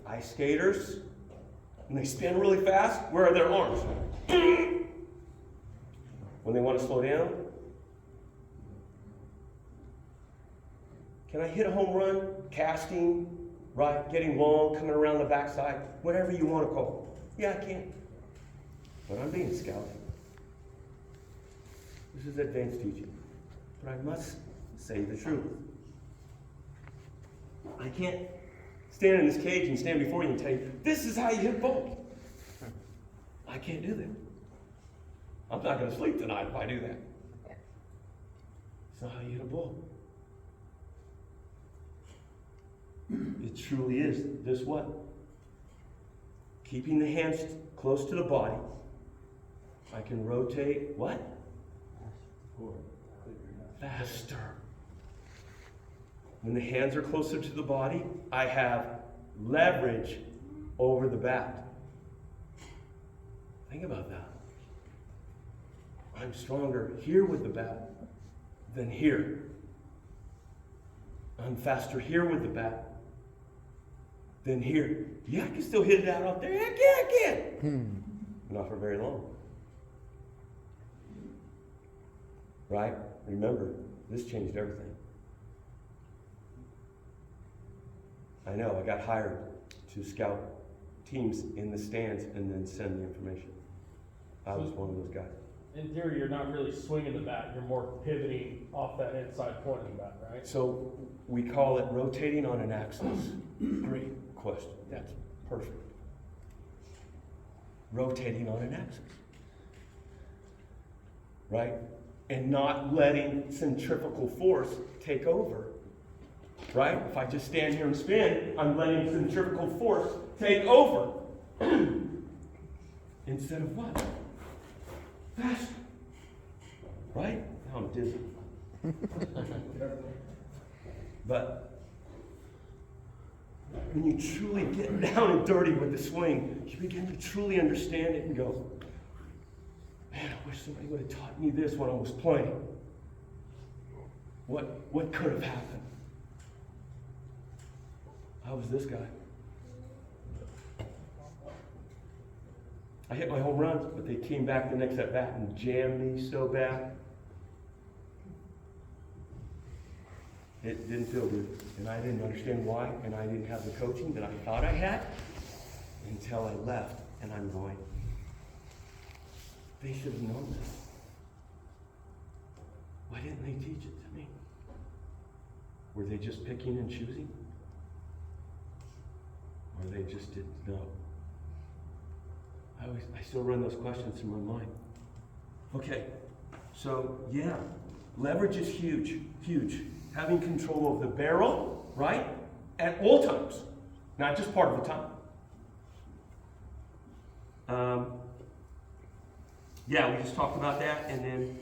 Speaker 1: Ice skaters, when they spin really fast, where are their arms? When they want to slow down, can I hit a home run, casting, right, getting long, coming around the backside, whatever you want to call it? Yeah, I can. But I'm being scouted. This is advanced teaching. But I must say the truth. I can't stand in this cage and stand before you and tell you, this is how you hit a ball. I can't do that. I'm not going to sleep tonight if I do that. It's not how you hit a ball. It truly is this what? Keeping the hands close to the body. I can rotate what? Faster. When the hands are closer to the body, I have leverage over the bat. Think about that. I'm stronger here with the bat than here. I'm faster here with the bat than here. Yeah, I can still hit it out there. Heck yeah, I can. Not for very long. Right? Remember, this changed everything. I know, I got hired to scout teams in the stands and then send the information. I was one of those guys.
Speaker 7: In theory, you're not really swinging the bat, you're more pivoting off that inside point of the bat, right?
Speaker 1: So we call it rotating on an axis. Great question. That's perfect. Rotating on an axis. Right? And not letting centrifugal force take over. Right? If I just stand here and spin, I'm letting centrifugal force take over. Instead of what? Faster. Right? Now I'm dizzy. But when you truly get down and dirty with the swing, you begin to truly understand it and go, man, I wish somebody would have taught me this when I was playing. What could have happened? How was this guy? I hit my home runs, but they came back the next at bat and jammed me so bad. It didn't feel good. And I didn't understand why, and I didn't have the coaching that I thought I had until I left. And I'm going, they should have known this. Why didn't they teach it to me? Were they just picking and choosing? Or they just didn't know? I still run those questions through my mind. Okay, so yeah, leverage is huge, huge. Having control of the barrel, right, at all times, not just part of the time. Yeah, we just talked about that, and then,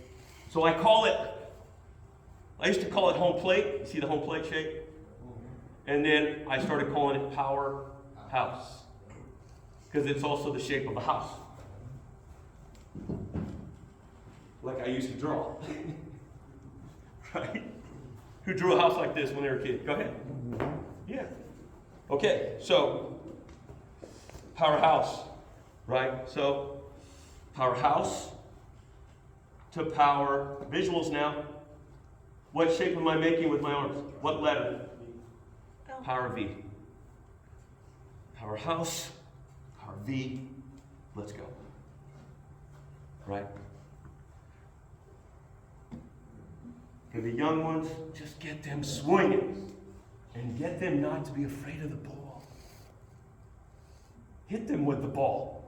Speaker 1: so I used to call it home plate. You see the home plate shape? And then I started calling it power house, because it's also the shape of a house. Like I used to draw. Right? Who drew a house like this when they were a kid? Go ahead. Yeah. Okay, so powerhouse, right? So powerhouse to power visuals now. What shape am I making with my arms? What letter? Power V. Powerhouse, power V. Let's go. Right? For the young ones, just get them swinging and get them not to be afraid of the ball. Hit them with the ball.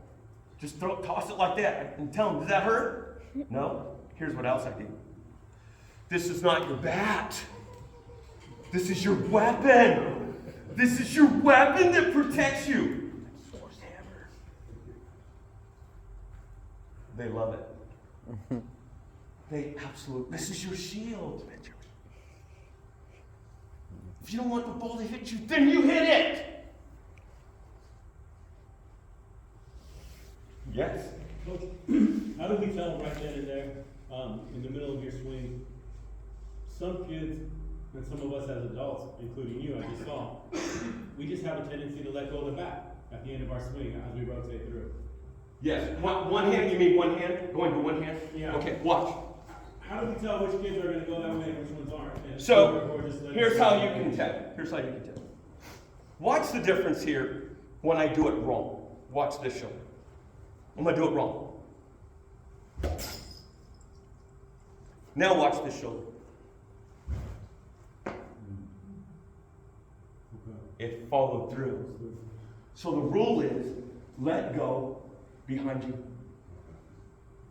Speaker 1: Just toss it like that and tell them, does that hurt? No? Here's what else I do. This is not your bat. This is your weapon. This is your weapon that protects you. They love it. This is your shield, Benjamin. If you don't want the ball to hit you, then you hit it. Yes.
Speaker 8: Coach, how do we tell right then and there, in the middle of your swing, some kids, and some of us as adults, including you, I just saw, we just have a tendency to let go of the bat at the end of our swing as we rotate through.
Speaker 1: Yes. One hand, you mean one hand? Going to one hand?
Speaker 8: Yeah.
Speaker 1: Okay, watch.
Speaker 8: How do we tell which kids are gonna go that way and which ones aren't? And
Speaker 1: So,
Speaker 8: or just let
Speaker 1: here's
Speaker 8: it
Speaker 1: how
Speaker 8: go?
Speaker 1: you can tell. Here's how you can tell. Watch the difference here when I do it wrong. Watch this shoulder. I'm gonna do it wrong. Now watch this shoulder. It followed through. So the rule is, let go behind you.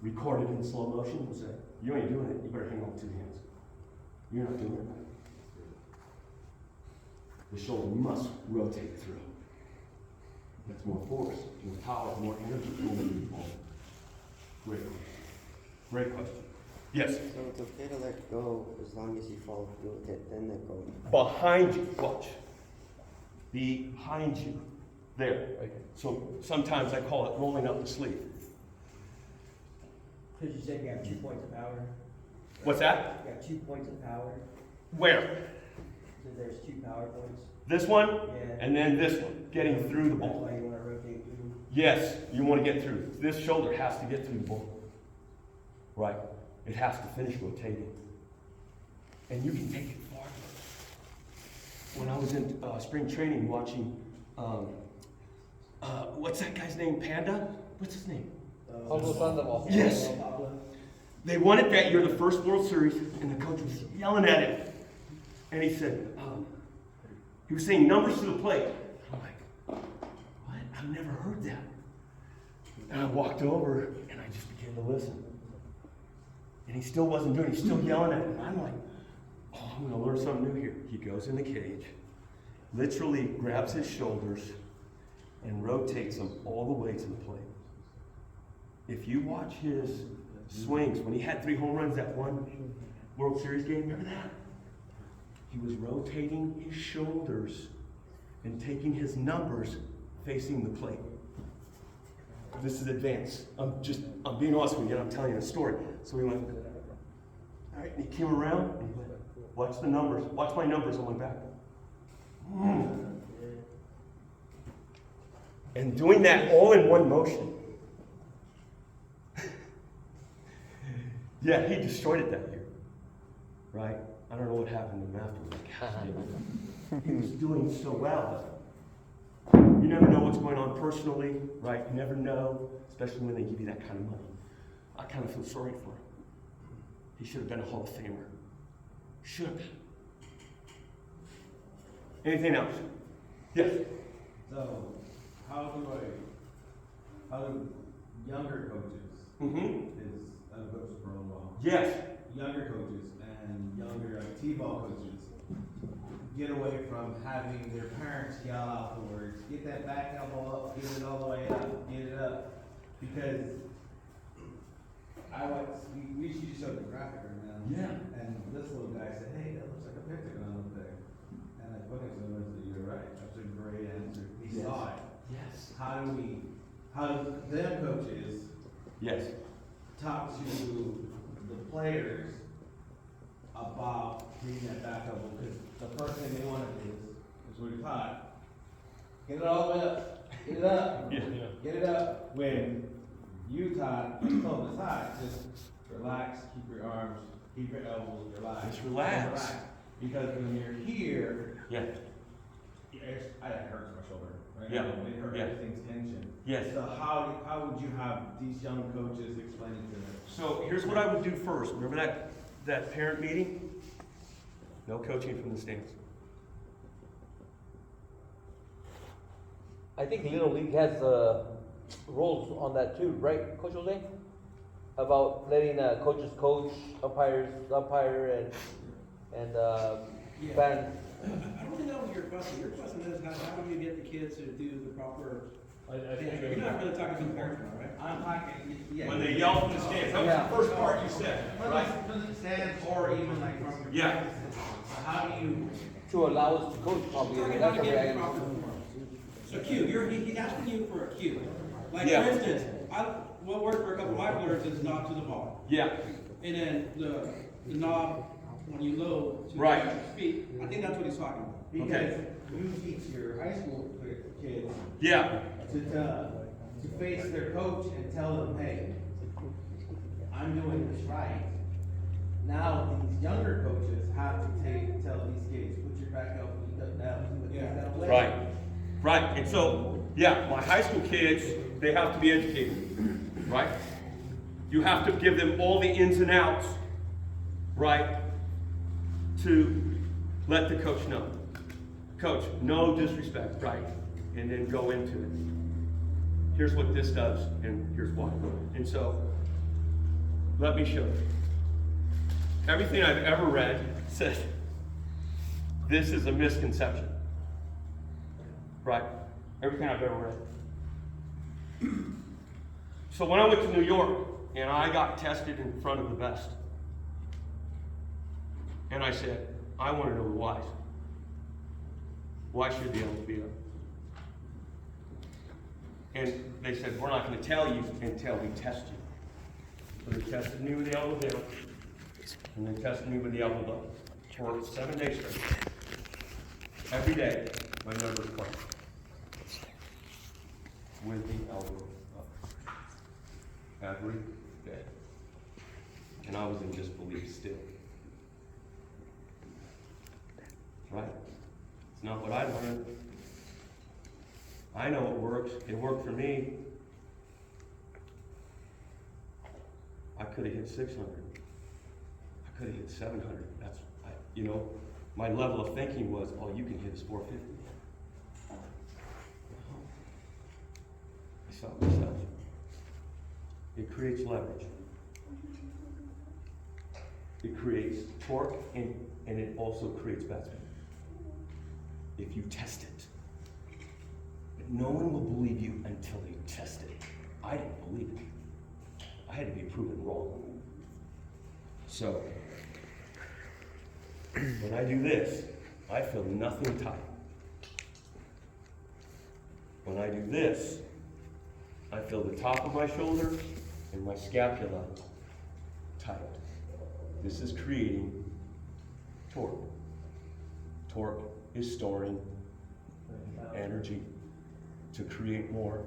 Speaker 1: Record it in slow motion and say, you ain't doing it, you better hang on with 2 hands. You're not doing it. The shoulder must rotate through. That's more force, more power, more energy pulling the ball. Great question. Great question. Yes?
Speaker 9: So it's okay to let go as long as you follow through with it, then let go.
Speaker 1: Behind you, watch. Behind you. There. So sometimes I call it rolling up the sleeve.
Speaker 4: Because you said you have 2 points of power.
Speaker 1: What's that?
Speaker 4: You have 2 points of power.
Speaker 1: Where?
Speaker 4: So there's 2 power points.
Speaker 1: This one,
Speaker 4: Yeah.
Speaker 1: and then this one, getting through the
Speaker 4: That's
Speaker 1: ball.
Speaker 4: why you want to rotate through.
Speaker 1: Yes, you want to get through. This shoulder has to get through the ball. Right. It has to finish rotating. And you can take it farther. When I was in spring training watching, what's that guy's name? Panda? What's his name?
Speaker 2: Pablo Sandoval.
Speaker 1: Yes. They won it that year, the first World Series, and the coach was yelling at him. And he said, he was saying numbers to the plate. I'm like, what? I've never heard that. And I walked over and I just began to listen. And he still wasn't doing it. He's still yelling at him. I'm like, oh, I'm going to learn something new here. He goes in the cage, literally grabs his shoulders, and rotates them all the way to the plate. If you watch his swings, when he had 3 home runs that one World Series game, remember that? He was rotating his shoulders and taking his numbers facing the plate. This is advanced. I'm being honest with you, and I'm telling you a story. So he went, all right, and he came around, and he went, watch the numbers. Watch my numbers on my back. And doing that all in one motion. Yeah, he destroyed it that year. Right? I don't know what happened to him afterwards. He was doing so well. You never know what's going on personally, right? You never know, especially when they give you that kind of money. I kind of feel sorry for him. He should have been a Hall of Famer. Should have been. Anything else? Yes?
Speaker 10: So, how do younger coaches, is, I've coached for a while,
Speaker 1: Yes.
Speaker 10: younger coaches and younger T-ball coaches get away from having their parents yell out the words, get that back elbow up, get it all the way up, get it up, because we used to show the graphic right now.
Speaker 1: Yeah.
Speaker 10: And this little guy said, hey, that looks like a pentagon up there. And I put it to him and said, you're right, that's a great answer. He saw it.
Speaker 1: Yes.
Speaker 10: How do them coaches
Speaker 1: Yes.
Speaker 10: talk to the players about getting that back elbow? Because the first thing they want to do is what we taught. Get it all the way up. Get it up.
Speaker 1: Yeah.
Speaker 10: Get it up. When you taught, you told us high, just relax, keep your arms, keep your elbows, relax.
Speaker 1: Just relax.
Speaker 10: Because when you're here,
Speaker 1: Yeah.
Speaker 10: it hurts my shoulder. Right
Speaker 1: Yeah.
Speaker 10: now. It hurts,
Speaker 1: Yeah.
Speaker 10: everything's tension.
Speaker 1: Yes.
Speaker 10: So how would you have these young coaches explain it to them?
Speaker 1: So here's what I would do first. Remember that parent meeting? No coaching from the stands.
Speaker 2: I think Little League has rules on that too, right, Coach Jose? About letting coaches coach, umpire, and ban.
Speaker 3: I don't think that was your question. Your question is how do you get the kids to do the proper
Speaker 7: I think
Speaker 3: You're not really talking to the parents now, right?
Speaker 10: I'm talking, yeah.
Speaker 1: When they yell from the stands, that was the first part you said, right?
Speaker 10: From the stands or even like from your
Speaker 1: Yeah.
Speaker 10: practices. So how do you?
Speaker 2: To allow us to coach probably.
Speaker 3: Talking
Speaker 2: That's
Speaker 3: about
Speaker 2: the way I
Speaker 3: getting
Speaker 2: understand.
Speaker 3: proper form. So Q, he's asking you for a cue. Like,
Speaker 1: Yeah.
Speaker 3: for instance, what worked for a couple of my players is nod to the ball.
Speaker 1: Yeah,
Speaker 3: And then the knob, when you load to
Speaker 1: Right.
Speaker 3: your feet, I think that's what he's talking about.
Speaker 10: Because you teach your high school kids
Speaker 1: yeah,
Speaker 10: to face their coach and tell them, hey, I'm doing this right. Now, these younger coaches have to tell these kids, put your back up, put it down, put
Speaker 3: Yeah.
Speaker 10: that away.
Speaker 1: right, right. And so, yeah, my high school kids, they have to be educated, right? You have to give them all the ins and outs, right? To let the coach know. Coach, no disrespect, right? And then go into it. Here's what this does, and here's why. And so, let me show you. Everything I've ever read says this is a misconception. Right? Everything I've ever read. So when I went to New York and I got tested in front of the best, and I said, I want to know the whys. Why should the elbow be up? And they said, we're not going to tell you until we test you. So they tested me with the elbow down, and they tested me with the elbow up. For 7 days straight. Every day, my numbers climbed. With the elbow up. Every day. And I was in disbelief still. Right? It's not what I learned. I know it works. It worked for me. I could have hit 600. I could have hit 700. That's, my level of thinking was, all you can hit is 450. I saw myself. It creates leverage. It creates torque, and it also creates backspin. If you test it. But no one will believe you until they test it. I didn't believe it. I had to be proven wrong. So, when I do this, I feel nothing tight. When I do this, I feel the top of my shoulder and my scapula tight. This is creating torque. Torque is storing energy to create more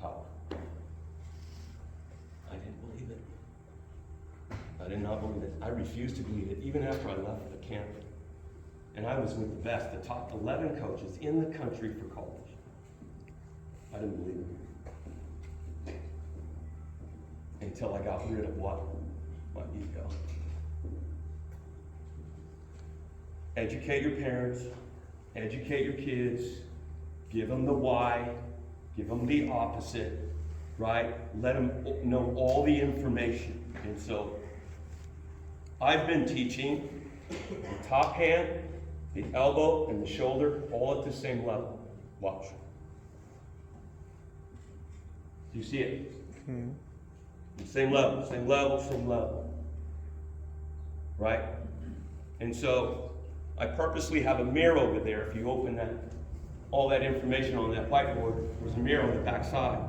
Speaker 1: power. I didn't believe it. I did not believe it. I refused to believe it, even after I left the camp. And I was with the best, the top 11 coaches in the country for college. I didn't believe it. Until I got rid of what? My ego. Educate your parents, educate your kids, give them the why, give them the opposite, right? Let them know all the information. And so, I've been teaching the top hand, the elbow, and the shoulder all at the same level. Watch. Do you see it? Same level, same level, same level. Right? And so, I purposely have a mirror over there. If you open that, all that information on that whiteboard, there's a mirror on the back side.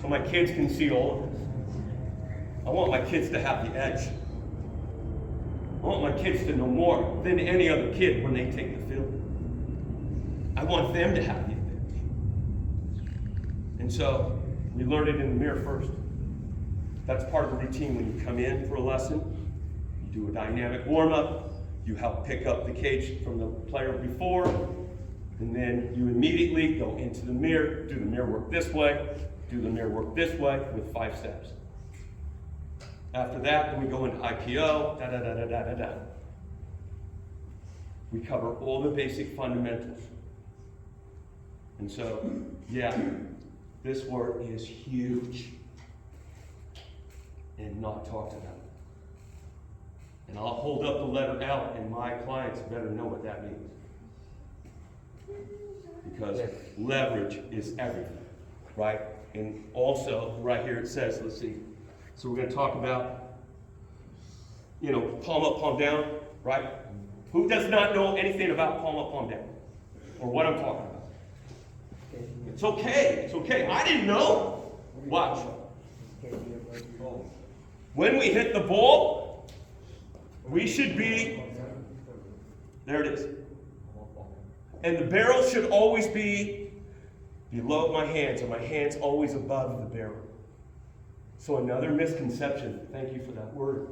Speaker 1: So my kids can see all of this. I want my kids to have the edge. I want my kids to know more than any other kid when they take the field. I want them to have the advantage. And so, we learn it in the mirror first. That's part of the routine when you come in for a lesson. You do a dynamic warm-up. You help pick up the cage from the player before. And then you immediately go into the mirror, do the mirror work this way, do the mirror work this way with 5 steps. After that, then we go into IPO, da-da-da-da-da-da-da. We cover all the basic fundamentals. And so, yeah, this work is huge and not talked about. And I'll hold up the letter L, and my clients better know what that means. Because
Speaker 2: Yes.
Speaker 1: leverage is everything, right? And also, right here it says, let's see. So we're going to talk about, you know, palm up, palm down, right? Who does not know anything about palm up, palm down? Or what I'm talking about? It's okay. It's okay. I didn't know. Watch. When we hit the ball, we should be, there it is. And the barrel should always be below my hands, and my hands always above the barrel. So another misconception, thank you for that word,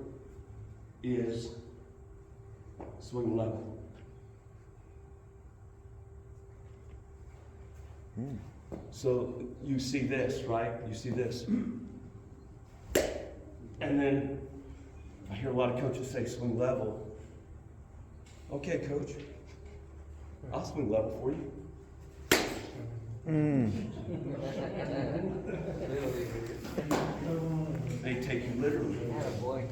Speaker 1: is swing level. So you see this, right? You see this. And then I hear a lot of coaches say swing level. Okay, coach, I'll swing level for you. They take you literally.
Speaker 2: Boy.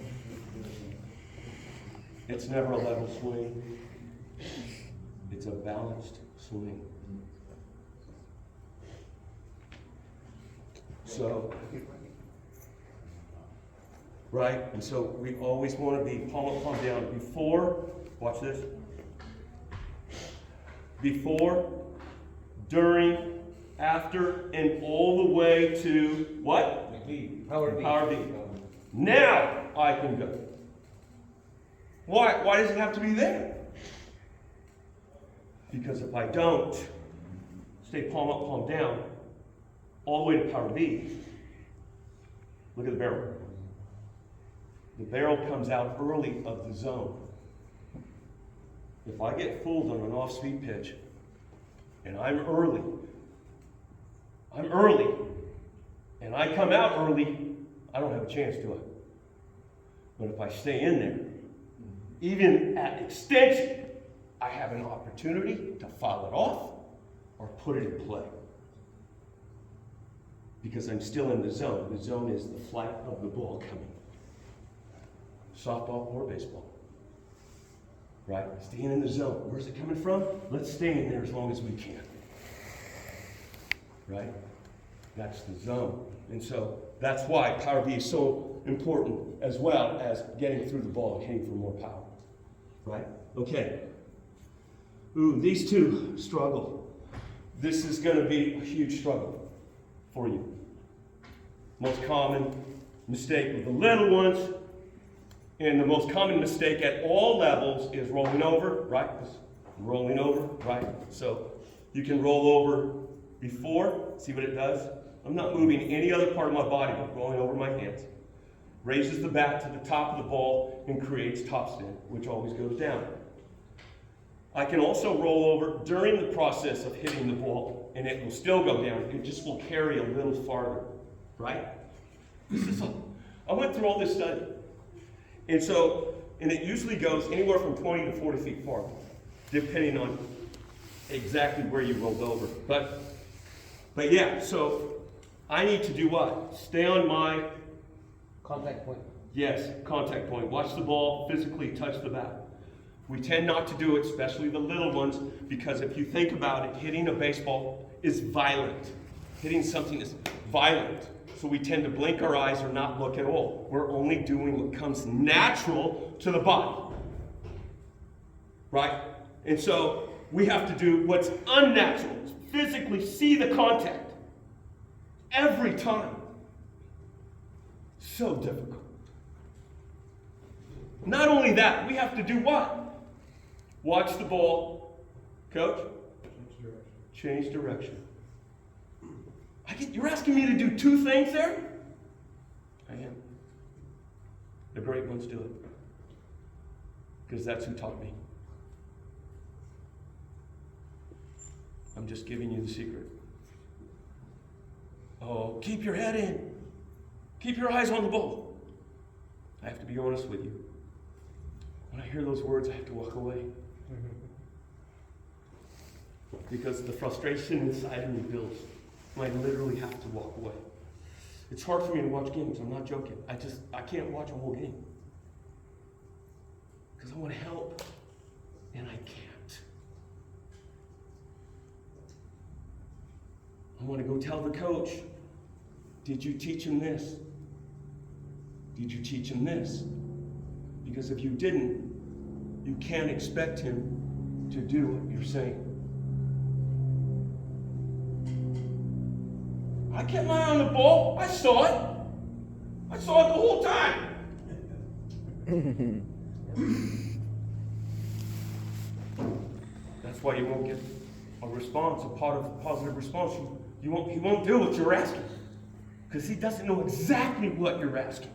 Speaker 1: It's never a level swing. It's a balanced swing. So, right? And so we always want to be palm up, palm down. Before, watch this. Before, during, after, and all the way to what?
Speaker 2: Power B.
Speaker 1: Power B. Now I can go. Why? Why does it have to be there? Because if I don't stay palm up, palm down, all the way to power B, look at the barrel. The barrel comes out early of the zone. If I get fooled on an off-speed pitch, and I'm early, and I come out early, I don't have a chance to it. But if I stay in there, even at extension, I have an opportunity to foul it off or put it in play. Because I'm still in the zone. The zone is the flight of the ball coming. Softball or baseball. Right? Staying in the zone. Where's it coming from? Let's stay in there as long as we can. Right? That's the zone. And so that's why power B is so important, as well as getting through the ball and hitting for more power. Right? Okay. Ooh, these two struggle. This is going to be a huge struggle for you. Most common mistake with the little ones, and the most common mistake at all levels is rolling over, right? Rolling over, right? So you can roll over before, see what it does? I'm not moving any other part of my body but rolling over my hands. Raises the bat to the top of the ball and creates topspin, which always goes down. I can also roll over during the process of hitting the ball, and it will still go down. It just will carry a little farther, right? I went through all this study. And so, and it usually goes anywhere from 20 to 40 feet far, depending on exactly where you rolled over. But yeah, so I need to do what? Stay on my
Speaker 2: Contact point.
Speaker 1: yes, contact point. Watch the ball, physically touch the bat. We tend not to do it, especially the little ones, because if you think about it, hitting a baseball is violent. Hitting something is violent. So we tend to blink our eyes or not look at all. We're only doing what comes natural to the body. Right? And so we have to do what's unnatural. Physically see the contact. Every time. So difficult. Not only that, we have to do what? Watch the ball. Coach? Change direction. You're asking me to do two things there? I am. The great ones do it. Because that's who taught me. I'm just giving you the secret. Oh, keep your head in. Keep your eyes on the ball. I have to be honest with you. When I hear those words, I have to walk away. Because the frustration inside of me builds. I literally have to walk away. It's hard for me to watch games. I'm not joking. I can't watch a whole game. Because I want to help. And I can't. I want to go tell the coach, did you teach him this? Did you teach him this? Because if you didn't, you can't expect him to do what you're saying. I kept my eye on the ball. I saw it. I saw it the whole time. That's why you won't get a response, a positive response. He won't do what you're asking. Because he doesn't know exactly what you're asking.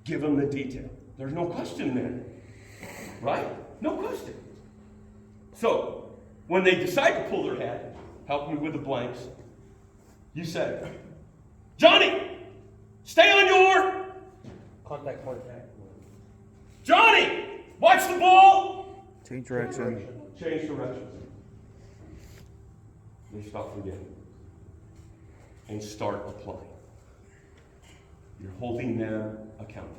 Speaker 1: Give him the detail. There's no question there. Right? No question. So, when they decide to pull their head, help me with the blanks, you say, Johnny, stay on your
Speaker 2: Contact point.
Speaker 1: Johnny, watch the ball.
Speaker 11: Change direction.
Speaker 1: Change direction. They stop forgetting. And start applying. You're holding them accountable.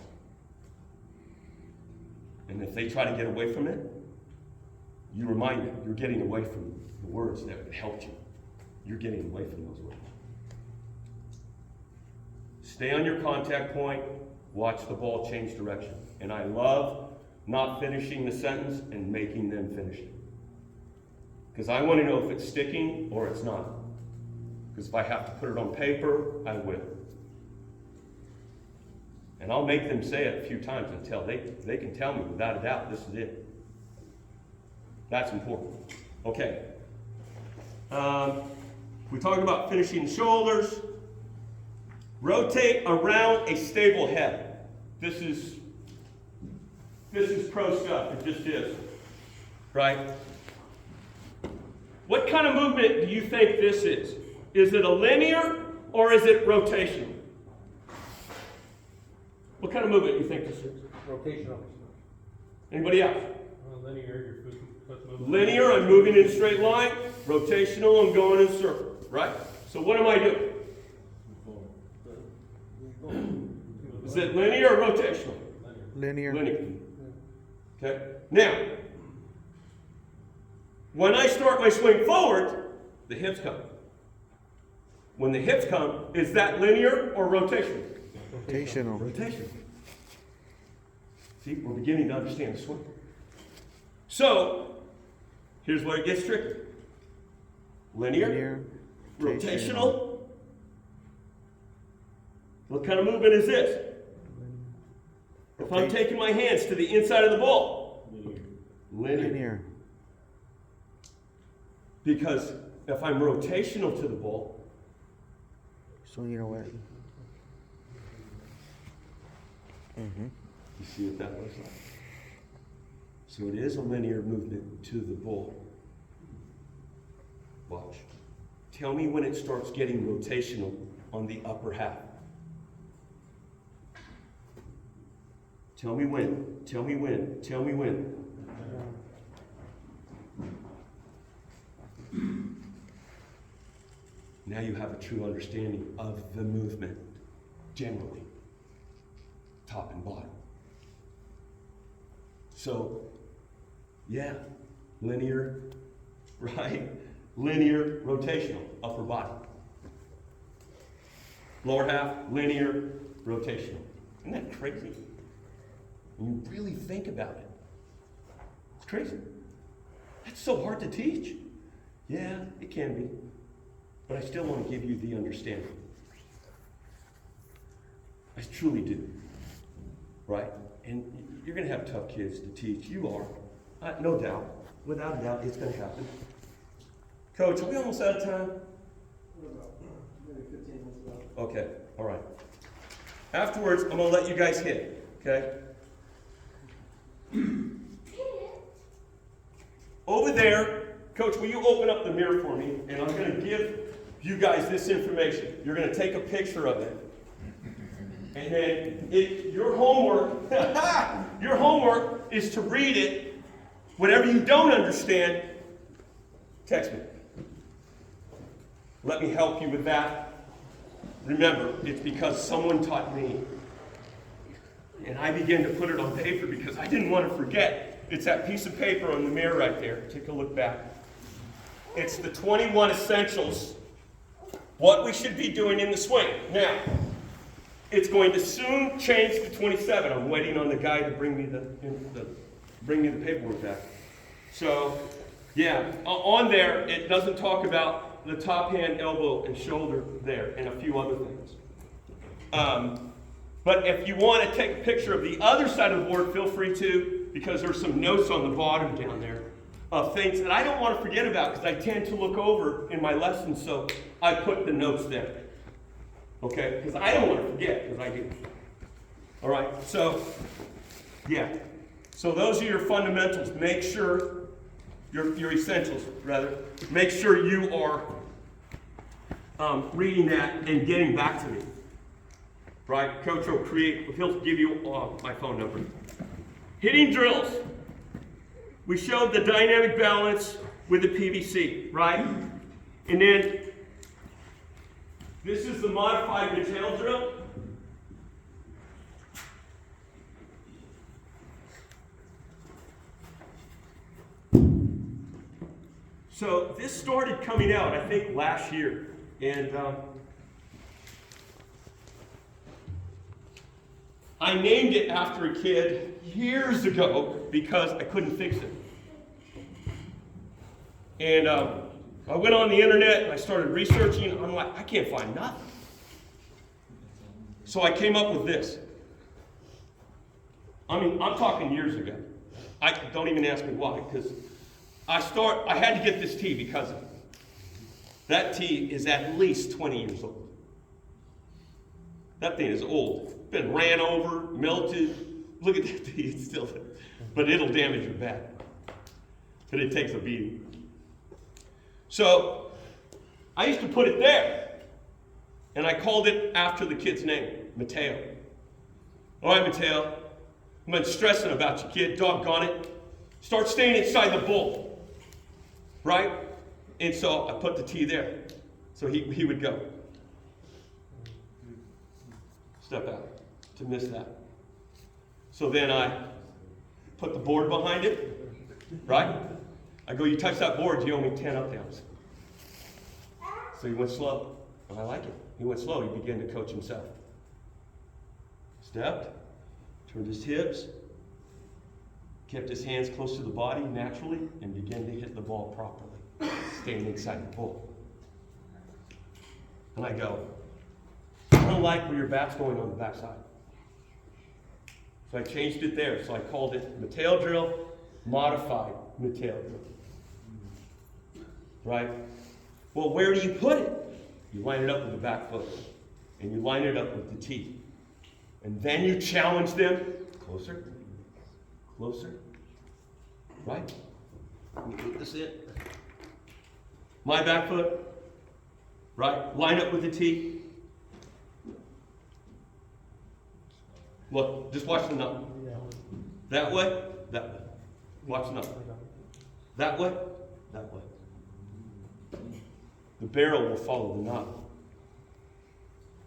Speaker 1: And if they try to get away from it, you remind them you're getting away from the words that helped you. You're getting away from those words. Stay on your contact point, watch the ball change direction. And I love not finishing the sentence and making them finish it. Because I want to know if it's sticking or it's not. Because if I have to put it on paper, I will. And I'll make them say it a few times until they can tell me without a doubt, this is it. That's important. Okay. We talked about finishing shoulders. Rotate around a stable head. This is pro stuff. It just is. Right? What kind of movement do you think this is? Is it a linear or is it rotational? What kind of movement do you think this is?
Speaker 2: Rotational.
Speaker 1: Anybody else?
Speaker 7: Linear, your foot's moving.
Speaker 1: Linear, I'm moving in a straight line. Rotational, I'm going in a circle. Right? So what am I doing? Is it linear or rotational?
Speaker 11: Linear.
Speaker 1: Linear. Okay? Now, when I start my swing forward, the hips come. When the hips come, is that linear or rotational?
Speaker 11: Rotational.
Speaker 1: Rotation. See, we're beginning to understand the swing. So, here's where it gets tricky. Linear, rotational. What kind of movement is this? If I'm taking my hands to the inside of the ball. Linear. Because if I'm rotational to the ball,
Speaker 11: Swing it away. Mm-hmm.
Speaker 1: you see what that looks like? So it is a linear movement to the ball. Watch. Tell me when it starts getting rotational on the upper half. Tell me when. Tell me when. Tell me when. Now you have a true understanding of the movement, generally, top and bottom. So, yeah, linear, right? Linear, rotational, upper body. Lower half, linear, rotational. Isn't that crazy? When you really think about it, it's crazy. That's so hard to teach. Yeah, it can be. But I still want to give you the understanding. I truly do. Right? And you're going to have tough kids to teach. You are. No doubt. Without a doubt, it's going to happen. Coach, are we almost out of time?
Speaker 4: Maybe 15 minutes left.
Speaker 1: Okay. All right. Afterwards, I'm going to let you guys hit. Okay? Over there, Coach, will you open up the mirror for me? And I'm going to give you guys this information. You're going to take a picture of it. And then your homework is to read it. Whatever you don't understand, text me. Let me help you with that. Remember, it's because someone taught me. And I began to put it on paper because I didn't want to forget. It's that piece of paper on the mirror right there. Take a look back. It's the 21 essentials, what we should be doing in the swing. Now, it's going to soon change to 27. I'm waiting on the guy to bring me the paperwork back. So, yeah, on there, it doesn't talk about the top hand, elbow, and shoulder there, and a few other things. But if you want to take a picture of the other side of the board, feel free to, because there's some notes on the bottom down there of things that I don't want to forget about, because I tend to look over in my lessons, so I put the notes there. Okay? Because I don't want to forget, because I do. All right, so, yeah. So those are your fundamentals. Make sure, your essentials, rather. Make sure you are reading that and getting back to me. Right? Coach will he'll give you my phone number. Hitting drills. We showed the dynamic balance with the PVC, right? And then, this is the modified Mattel drill. So this started coming out, I think, last year. And I named it after a kid years ago because I couldn't fix it. And I went on the internet and I started researching. And I'm like, I can't find nothing. So I came up with this. I mean, I'm talking years ago. Don't even ask me why, because I had to get this tee because of it. That tee is at least 20 years old. That thing is old. Been ran over, melted. Look at that tee, it's still there. But it'll damage your back. But it takes a beating. So, I used to put it there. And I called it after the kid's name, Mateo. All right, Mateo. I've been stressing about you, kid. Doggone it. Start staying inside the bowl. Right? And so I put the tee there. So he would go. Step out to miss that. So then I put the board behind it. Right? I go, you touch that board, you owe me 10 up downs. So he went slow. And I like it. He went slow. He began to coach himself. Stepped. Turned his hips. Kept his hands close to the body naturally and began to hit the ball properly, staying inside the ball. And I go, I don't like where your bat's going on the backside. So I changed it there. So I called it Mateo drill, modified Mateo drill. Right? Well, where do you put it? You line it up with the back foot. And you line it up with the tee. And then you challenge them closer. Closer. Right? Let me put this in. My back foot. Right? Line up with the tee. Look, just watch the nut. That way, that way. Watch the nut. That way, that way. The barrel will follow the knob.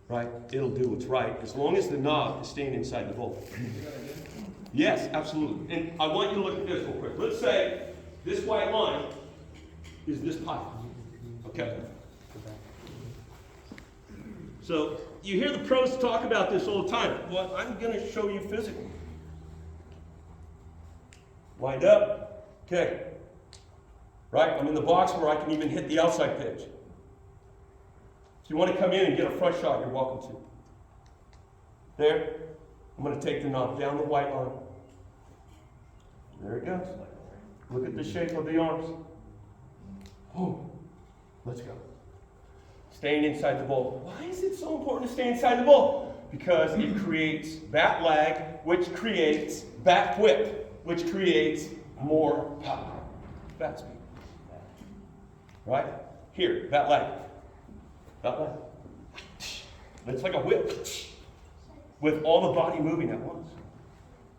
Speaker 1: Right? It'll do what's right, as long as the knob is staying inside the bowl. Yes, absolutely. And I want you to look at this real quick. Let's say this white line is this pipe. Okay? So you hear the pros talk about this all the time. Well, I'm going to show you physically. Wind up. Okay. Right? I'm in the box where I can even hit the outside pitch. If you want to come in and get a front shot, you're welcome to. There. I'm going to take the knob down the white line. There it goes. Look at the shape of the arms. Boom. Let's go. Staying inside the bowl. Why is it so important to stay inside the bowl? Because it creates bat lag, which creates bat whip, which creates more power. Bat speed. Right? Here, bat lag. Bat lag. It's like a whip. With all the body moving at once.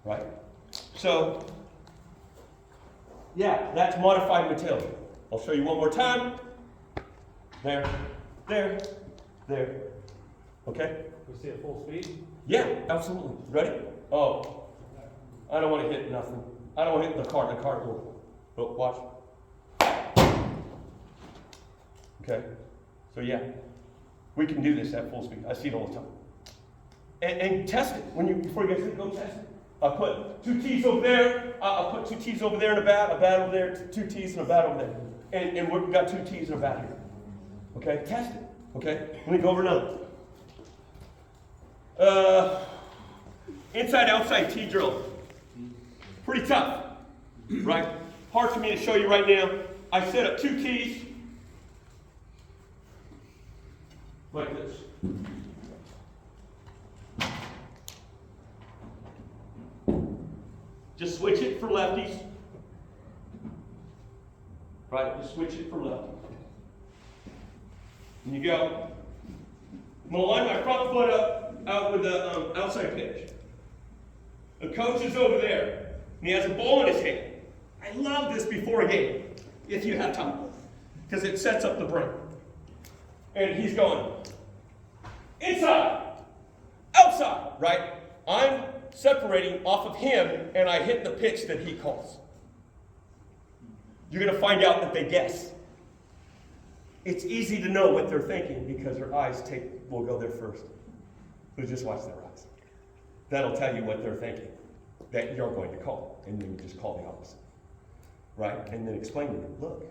Speaker 1: Right? So, yeah, that's modified material. I'll show you one more time. There, there, there. Okay?
Speaker 7: We see it full speed?
Speaker 1: Yeah, absolutely. Ready? Oh, I don't want to hit nothing. I don't want to hit the cart will. But watch. Okay? So yeah, we can do this at full speed. I see it all the time. And test it. Before you guys go test it. I'll put 2 tees over there. I'll put 2 tees over there and a bat over there, 2 tees and a bat over there. And we've got 2 tees and a bat here. Okay? Test it. Okay? Let me go over another. Inside outside tee drill. Pretty tough. Right? Hard for me to show you right now. I set up 2 tees. Like this. Just switch it for lefties. Right, just switch it for lefties. And you go. I'm going to line my front foot up out with the outside pitch. The coach is over there, and he has a ball in his hand. I love this before a game, if you have time, because it sets up the brain. And he's going inside, outside, right? I'm separating off of him, and I hit the pitch that he calls. You're going to find out that they guess. It's easy to know what they're thinking because their eyes will go there first. So just watch their eyes. That'll tell you what they're thinking that you're going to call, and then you just call the opposite. Right? And then explain to them, look,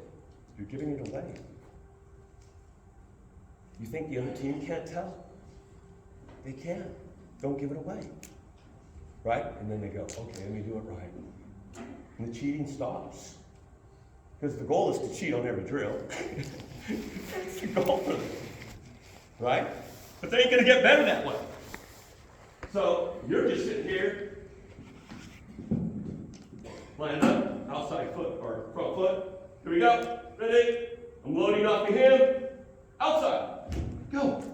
Speaker 1: you're giving it away. You think the other team can't tell? They can. Don't give it away. Right? And then they go, okay, let me do it right. And the cheating stops. Because the goal is to cheat on every drill. It's the goal for them. Right? But they ain't going to get better that way. So you're just sitting here, lined up, outside foot or front foot. Here we go. Ready? I'm loading off of him. Outside. Go.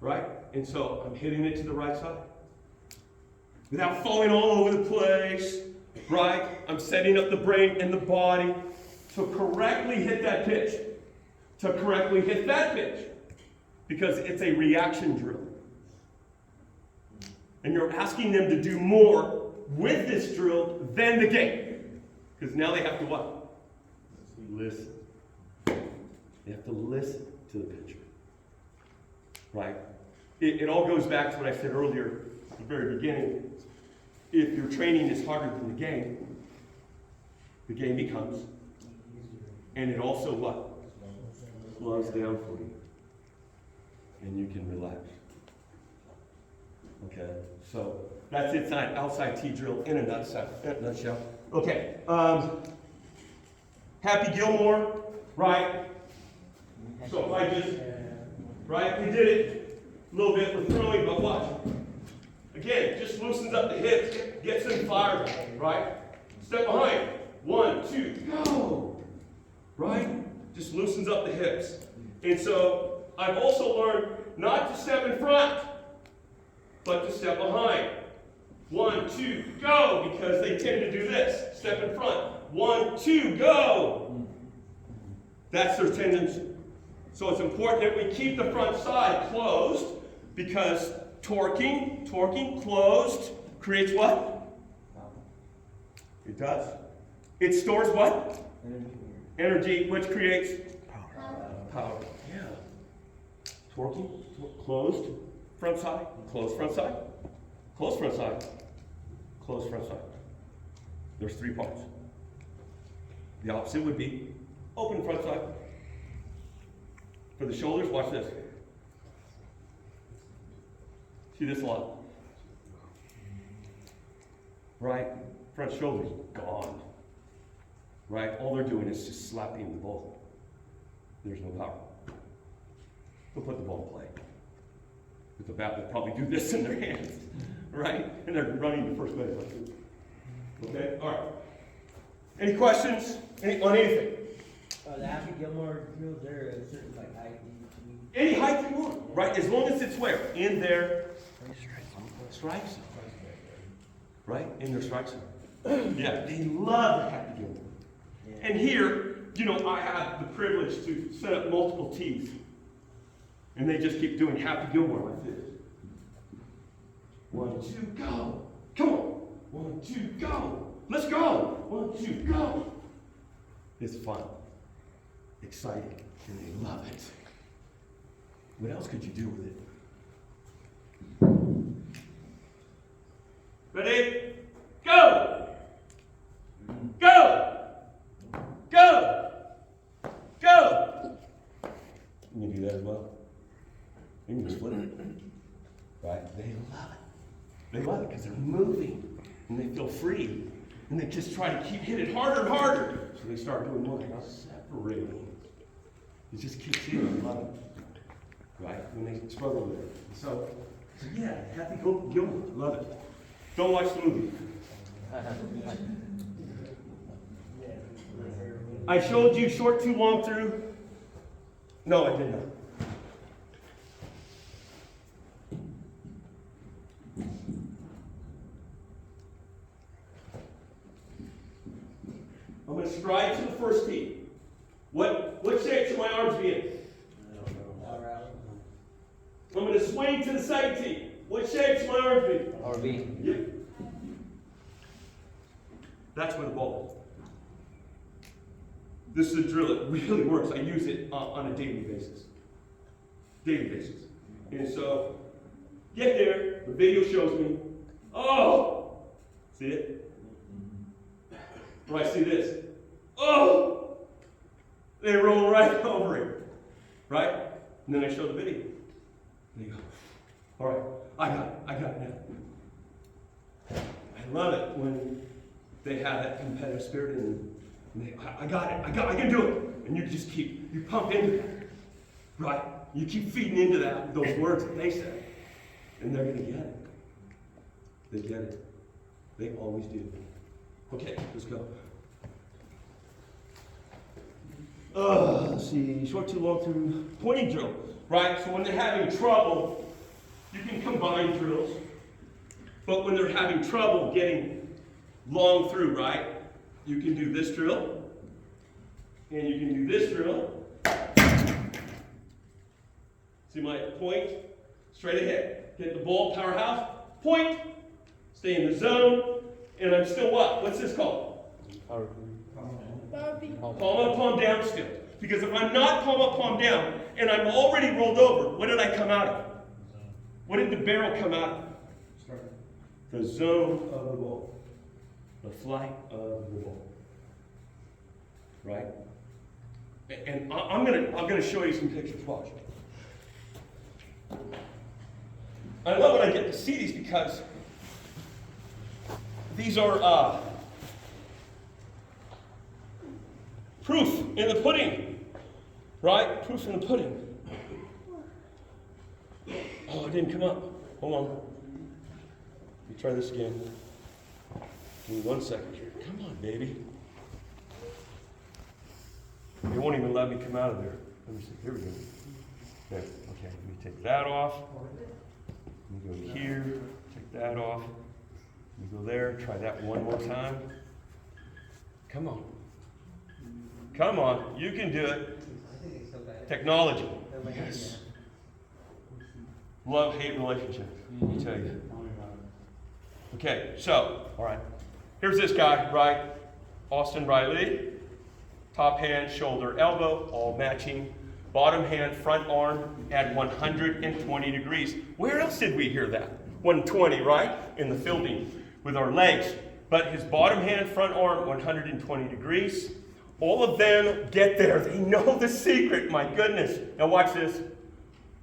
Speaker 1: Right? And so I'm hitting it to the right side. Without falling all over the place. Right? I'm setting up the brain and the body to correctly hit that pitch. To correctly hit that pitch. Because it's a reaction drill. And you're asking them to do more with this drill than the game. Because now they have to what? Listen. They have to listen to the pitcher. Right? It all goes back to what I said earlier at the very beginning. If your training is harder than the game becomes. And it also what? Slows down for you. And you can relax. Okay? So that's inside, outside tee drill in a nutshell. Okay. Happy Gilmore, right? So if I just, right, we did it a little bit with throwing, but watch. Again, just loosens up the hips, gets them fired, right? Step behind. 1, 2, go. Right? Just loosens up the hips. And so I've also learned not to step in front, but to step behind. 1, 2, go, because they tend to do this. Step in front. 1, 2, go. That's their tendency. So it's important that we keep the front side closed, because torquing closed creates what? It does. It stores what? Energy, which creates power. Yeah. Torquing, closed front side, closed front side, closed front side, closed front side. There's 3 parts. The opposite would be open front side. For the shoulders, watch this. See this a lot. Right? Front shoulders gone. Right? All they're doing is just slapping the ball. There's no power. They'll put the ball in play. With the bat, they'll probably do this in their hands. Right? And they're running to first base like this. Okay? All right. Any questions on anything?
Speaker 2: The Happy Gilmore drills, there a certain height.
Speaker 1: Any height you want, right? As long as it's where? In their strike zone. Right? In their strike zone. Yeah, they love the Happy Gilmore. And here, I have the privilege to set up multiple tees. And they just keep doing Happy Gilmore like this. 1, 2, go. Come on. 1, 2, go. Let's go. 1, 2, go. It's fun. exciting, and they love it. What else could you do with it? Ready? Go! Go! Go! Go! You can do that as well. You can just flip it. Right? They love it. They love it because they're moving and they feel free. And they just try to hit it harder and harder. So they start doing more separating. It just kicks in. I love it. Right? When they struggle with it. So yeah, Happy Gilmore. Love it. Don't watch the movie. I showed you short to long through. No, I did not. I'm going to stride to the first tee. What shape should my arms be in? I'm going to swing to the second tee. What shape should my arms be?
Speaker 2: RB.
Speaker 1: Yep. That's where the ball is. This is a drill that really works. I use it on a daily basis. Daily basis. And so, get there. The video shows me. Oh! See it? Or I see this. Oh! They roll right over it. Right? And then I show the video. And they go, all right, I got it now. I love it when they have that competitive spirit and they, I can do it. And you just you pump into that. Right? You keep feeding into those words that they say. And they're going to get it. They get it. They always do. Okay, let's go. Let's see, short to long through pointing drill. Right? So when they're having trouble, you can combine drills. But when they're having trouble getting long through, right? You can do this drill. And you can do this drill. See my point? Straight ahead. Get the ball, powerhouse, point. Stay in the zone. And I'm still what? What's this called? Palm up, palm down still. Because if I'm not palm up, palm down, and I'm already rolled over, what did I come out of? What did the barrel come out of? The zone of the ball. The flight of the ball. Right? And I'm gonna show you some pictures. Watch. I love when I get to see these because these are proof in the pudding. Right? Proof in the pudding. Oh, it didn't come up. Hold on. Let me try this again. Give me 1 second here. Come on, baby. They won't even let me come out of there. Let me see. Here we go. There. Okay, let me take that off. Let me go here. Take that off. Let me go there. Try that one more time. Come on. Come on. You can do it. Technology. Yes. Love-hate relationship. Let me tell you. Okay, so, all right. Here's this guy, right? Austin Riley. Top hand, shoulder, elbow, all matching. Bottom hand, front arm at 120 degrees. Where else did we hear that? 120, right? In the fielding with our legs. But his bottom hand, front arm, 120 degrees. All of them get there. They know the secret. My goodness. Now watch this.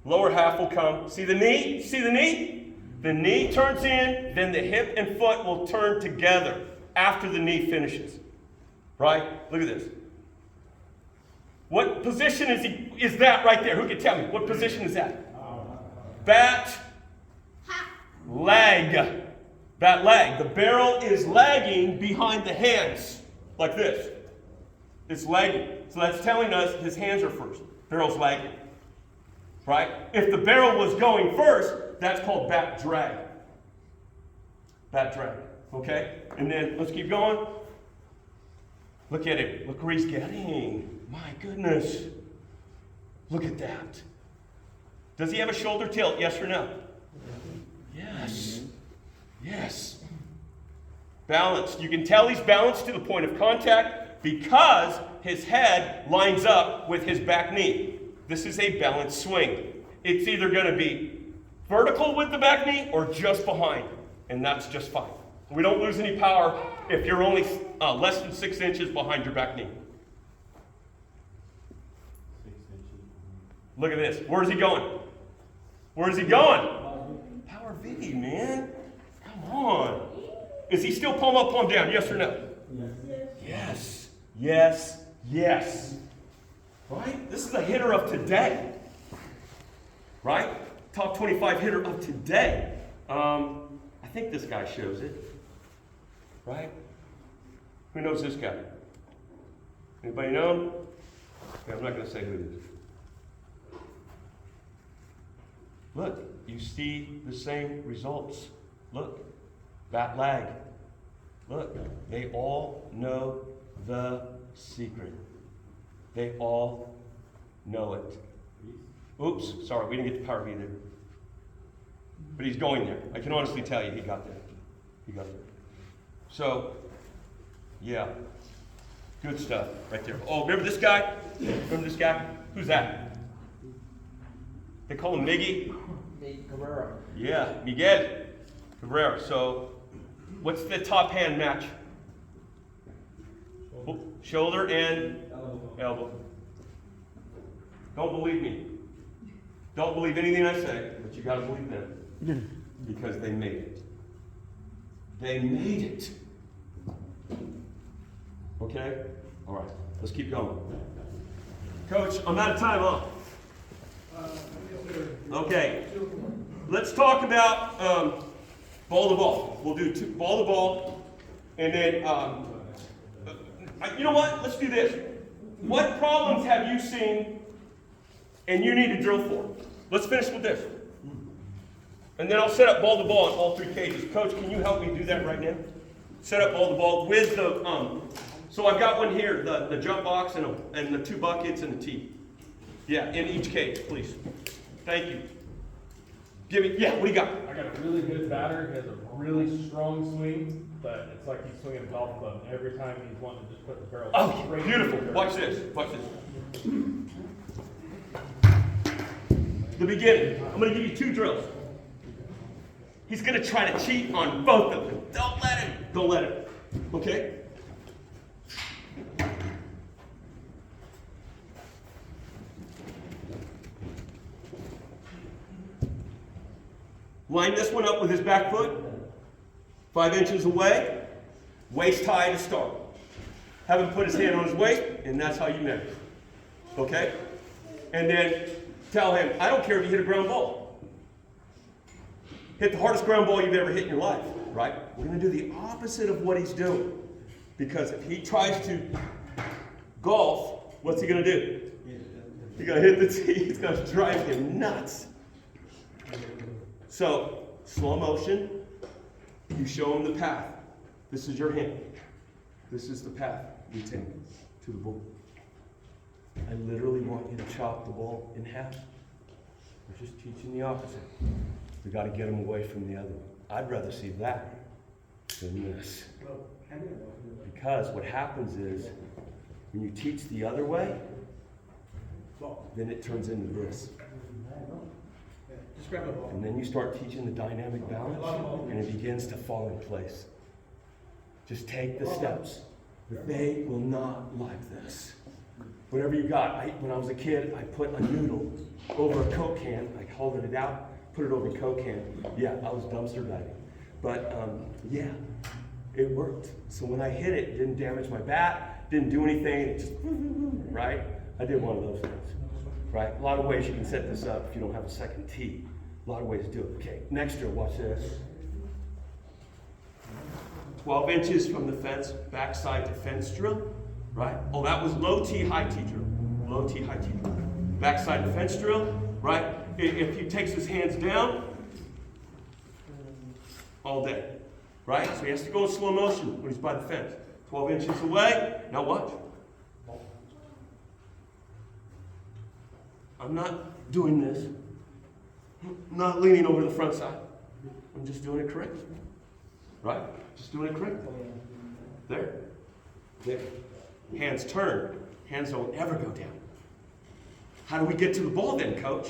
Speaker 1: Lower half will come. See the knee? See the knee? The knee turns in, then the hip and foot will turn together after the knee finishes. Right? Look at this. What position is that right there? Who can tell me? What position is that? Bat leg. Bat leg. The barrel is lagging behind the hands. Like this. It's lagging. So that's telling us his hands are first. Barrel's lagging. Right? If the barrel was going first, that's called bat drag. Bat drag. Okay? And then let's keep going. Look at it. Look where he's getting. My goodness. Look at that. Does he have a shoulder tilt? Yes or no? Yes. Yes. Balanced. You can tell he's balanced to the point of contact Because his head lines up with his back knee. This is a balanced swing. It's either going to be vertical with the back knee or just behind, and that's just fine. We don't lose any power if you're only less than 6 inches behind your back knee.
Speaker 8: 6 inches.
Speaker 1: Look at this. Where's he going? Where's he going? Power V, man. Come on. Is he still palm up, palm down? Yes or no? Yes. Yes. Yes. Right? This is a hitter of today. Right? Top 25 hitter of today. I think this guy shows it. Right? Who knows this guy? Anybody know him? Okay, I'm not going to say who it is. Look, you see the same results. Look, bat lag. Look, they all know the secret. They all know it. Oops, sorry, we didn't get the power V there. But he's going there. I can honestly tell you he got there. He got there. So, yeah, good stuff right there. Oh, remember this guy? Remember this guy? Who's that? They call him Miggy?
Speaker 2: Cabrera.
Speaker 1: Yeah, Miguel Cabrera. So, what's the top hand match? Shoulder and elbow. Don't believe me. Don't believe anything I say, but you gotta believe them. Because they made it. They made it. Okay? All right, let's keep going. Coach, I'm out of time, huh? Okay. Let's talk about ball to ball. We'll do ball to ball, and then, you know what? Let's do this. What problems have you seen and you need to drill for? Let's finish with this. And then I'll set up ball to ball in all 3 cages. Coach, can you help me do that right now? Set up ball to ball with the, so I've got one here, the jump box and the 2 buckets and the tee. Yeah, in each cage, please. Thank you. Give me, yeah, what do you got?
Speaker 7: I got a really good batter. He has a really strong swing, but it's like he's swinging a golf club. Every time he's wanting to just put the barrel
Speaker 1: Oh,
Speaker 7: straight
Speaker 1: beautiful.
Speaker 7: into the
Speaker 1: Watch this. Watch this. The beginning. I'm going to give you 2 drills. He's going to try to cheat on both of them. Don't let him. Don't let him. Okay? Line this one up with his back foot. 5 inches away. Waist high to start. Have him put his hand on his waist, and that's how you measure. Okay? And then tell him, I don't care if you hit a ground ball. Hit the hardest ground ball you've ever hit in your life, right? We're going to do the opposite of what he's doing. Because if he tries to golf, what's he going to do? He's going to hit the tee. He's going to drive him nuts. So, slow motion. You show him the path. This is your hand. This is the path you take to the ball. I literally want you to chop the ball in half. We're just teaching the opposite. We got to get him away from the other one. I'd rather see that than this. Because what happens is, when you teach the other way, then it turns into this.
Speaker 3: Just grab a ball.
Speaker 1: And then you start teaching the dynamic balance, and it begins to fall in place. Just take the steps. They will not like this. Whatever you got. When I was a kid, I put a noodle over a Coke can. I holded it out, put it over a Coke can. Yeah, I was dumpster diving. But yeah, it worked. So when I hit it, it didn't damage my bat, didn't do anything. It just, right? I did one of those things. Right? A lot of ways you can set this up if you don't have a second tee. A lot of ways to do it. Okay, next drill, watch this. 12 inches from the fence, backside to fence drill, right? Oh, that was low tee, high tee drill. Low tee, high tee drill. Backside to fence drill, right? If he takes his hands down, all day, right? So he has to go in slow motion when he's by the fence. 12 inches away, now watch. I'm not doing this. I'm not leaning over the front side. I'm just doing it correctly. Right? Just doing it correctly. There. There. Hands turn. Hands don't ever go down. How do we get to the ball then, coach?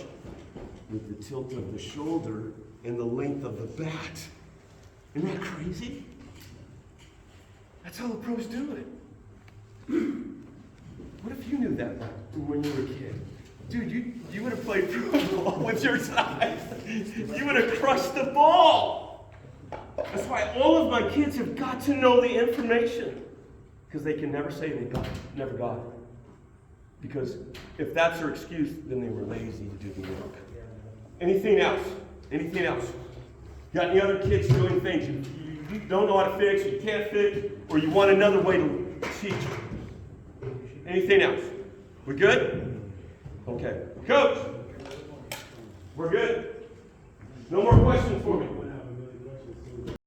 Speaker 1: With the tilt of the shoulder and the length of the bat. Isn't that crazy? That's how the pros do it. What if you knew that when you were a kid? Dude, you would have played pro ball with your size. You would have crushed the ball. That's why all of my kids have got to know the information. Because they can never say they never got it. Because if that's their excuse, then they were lazy to do the work. Anything else? Anything else? Got any other kids doing things you don't know how to fix, you can't fix, or you want another way to teach? Anything else? We good? Okay. Coach, we're good. No more questions for me.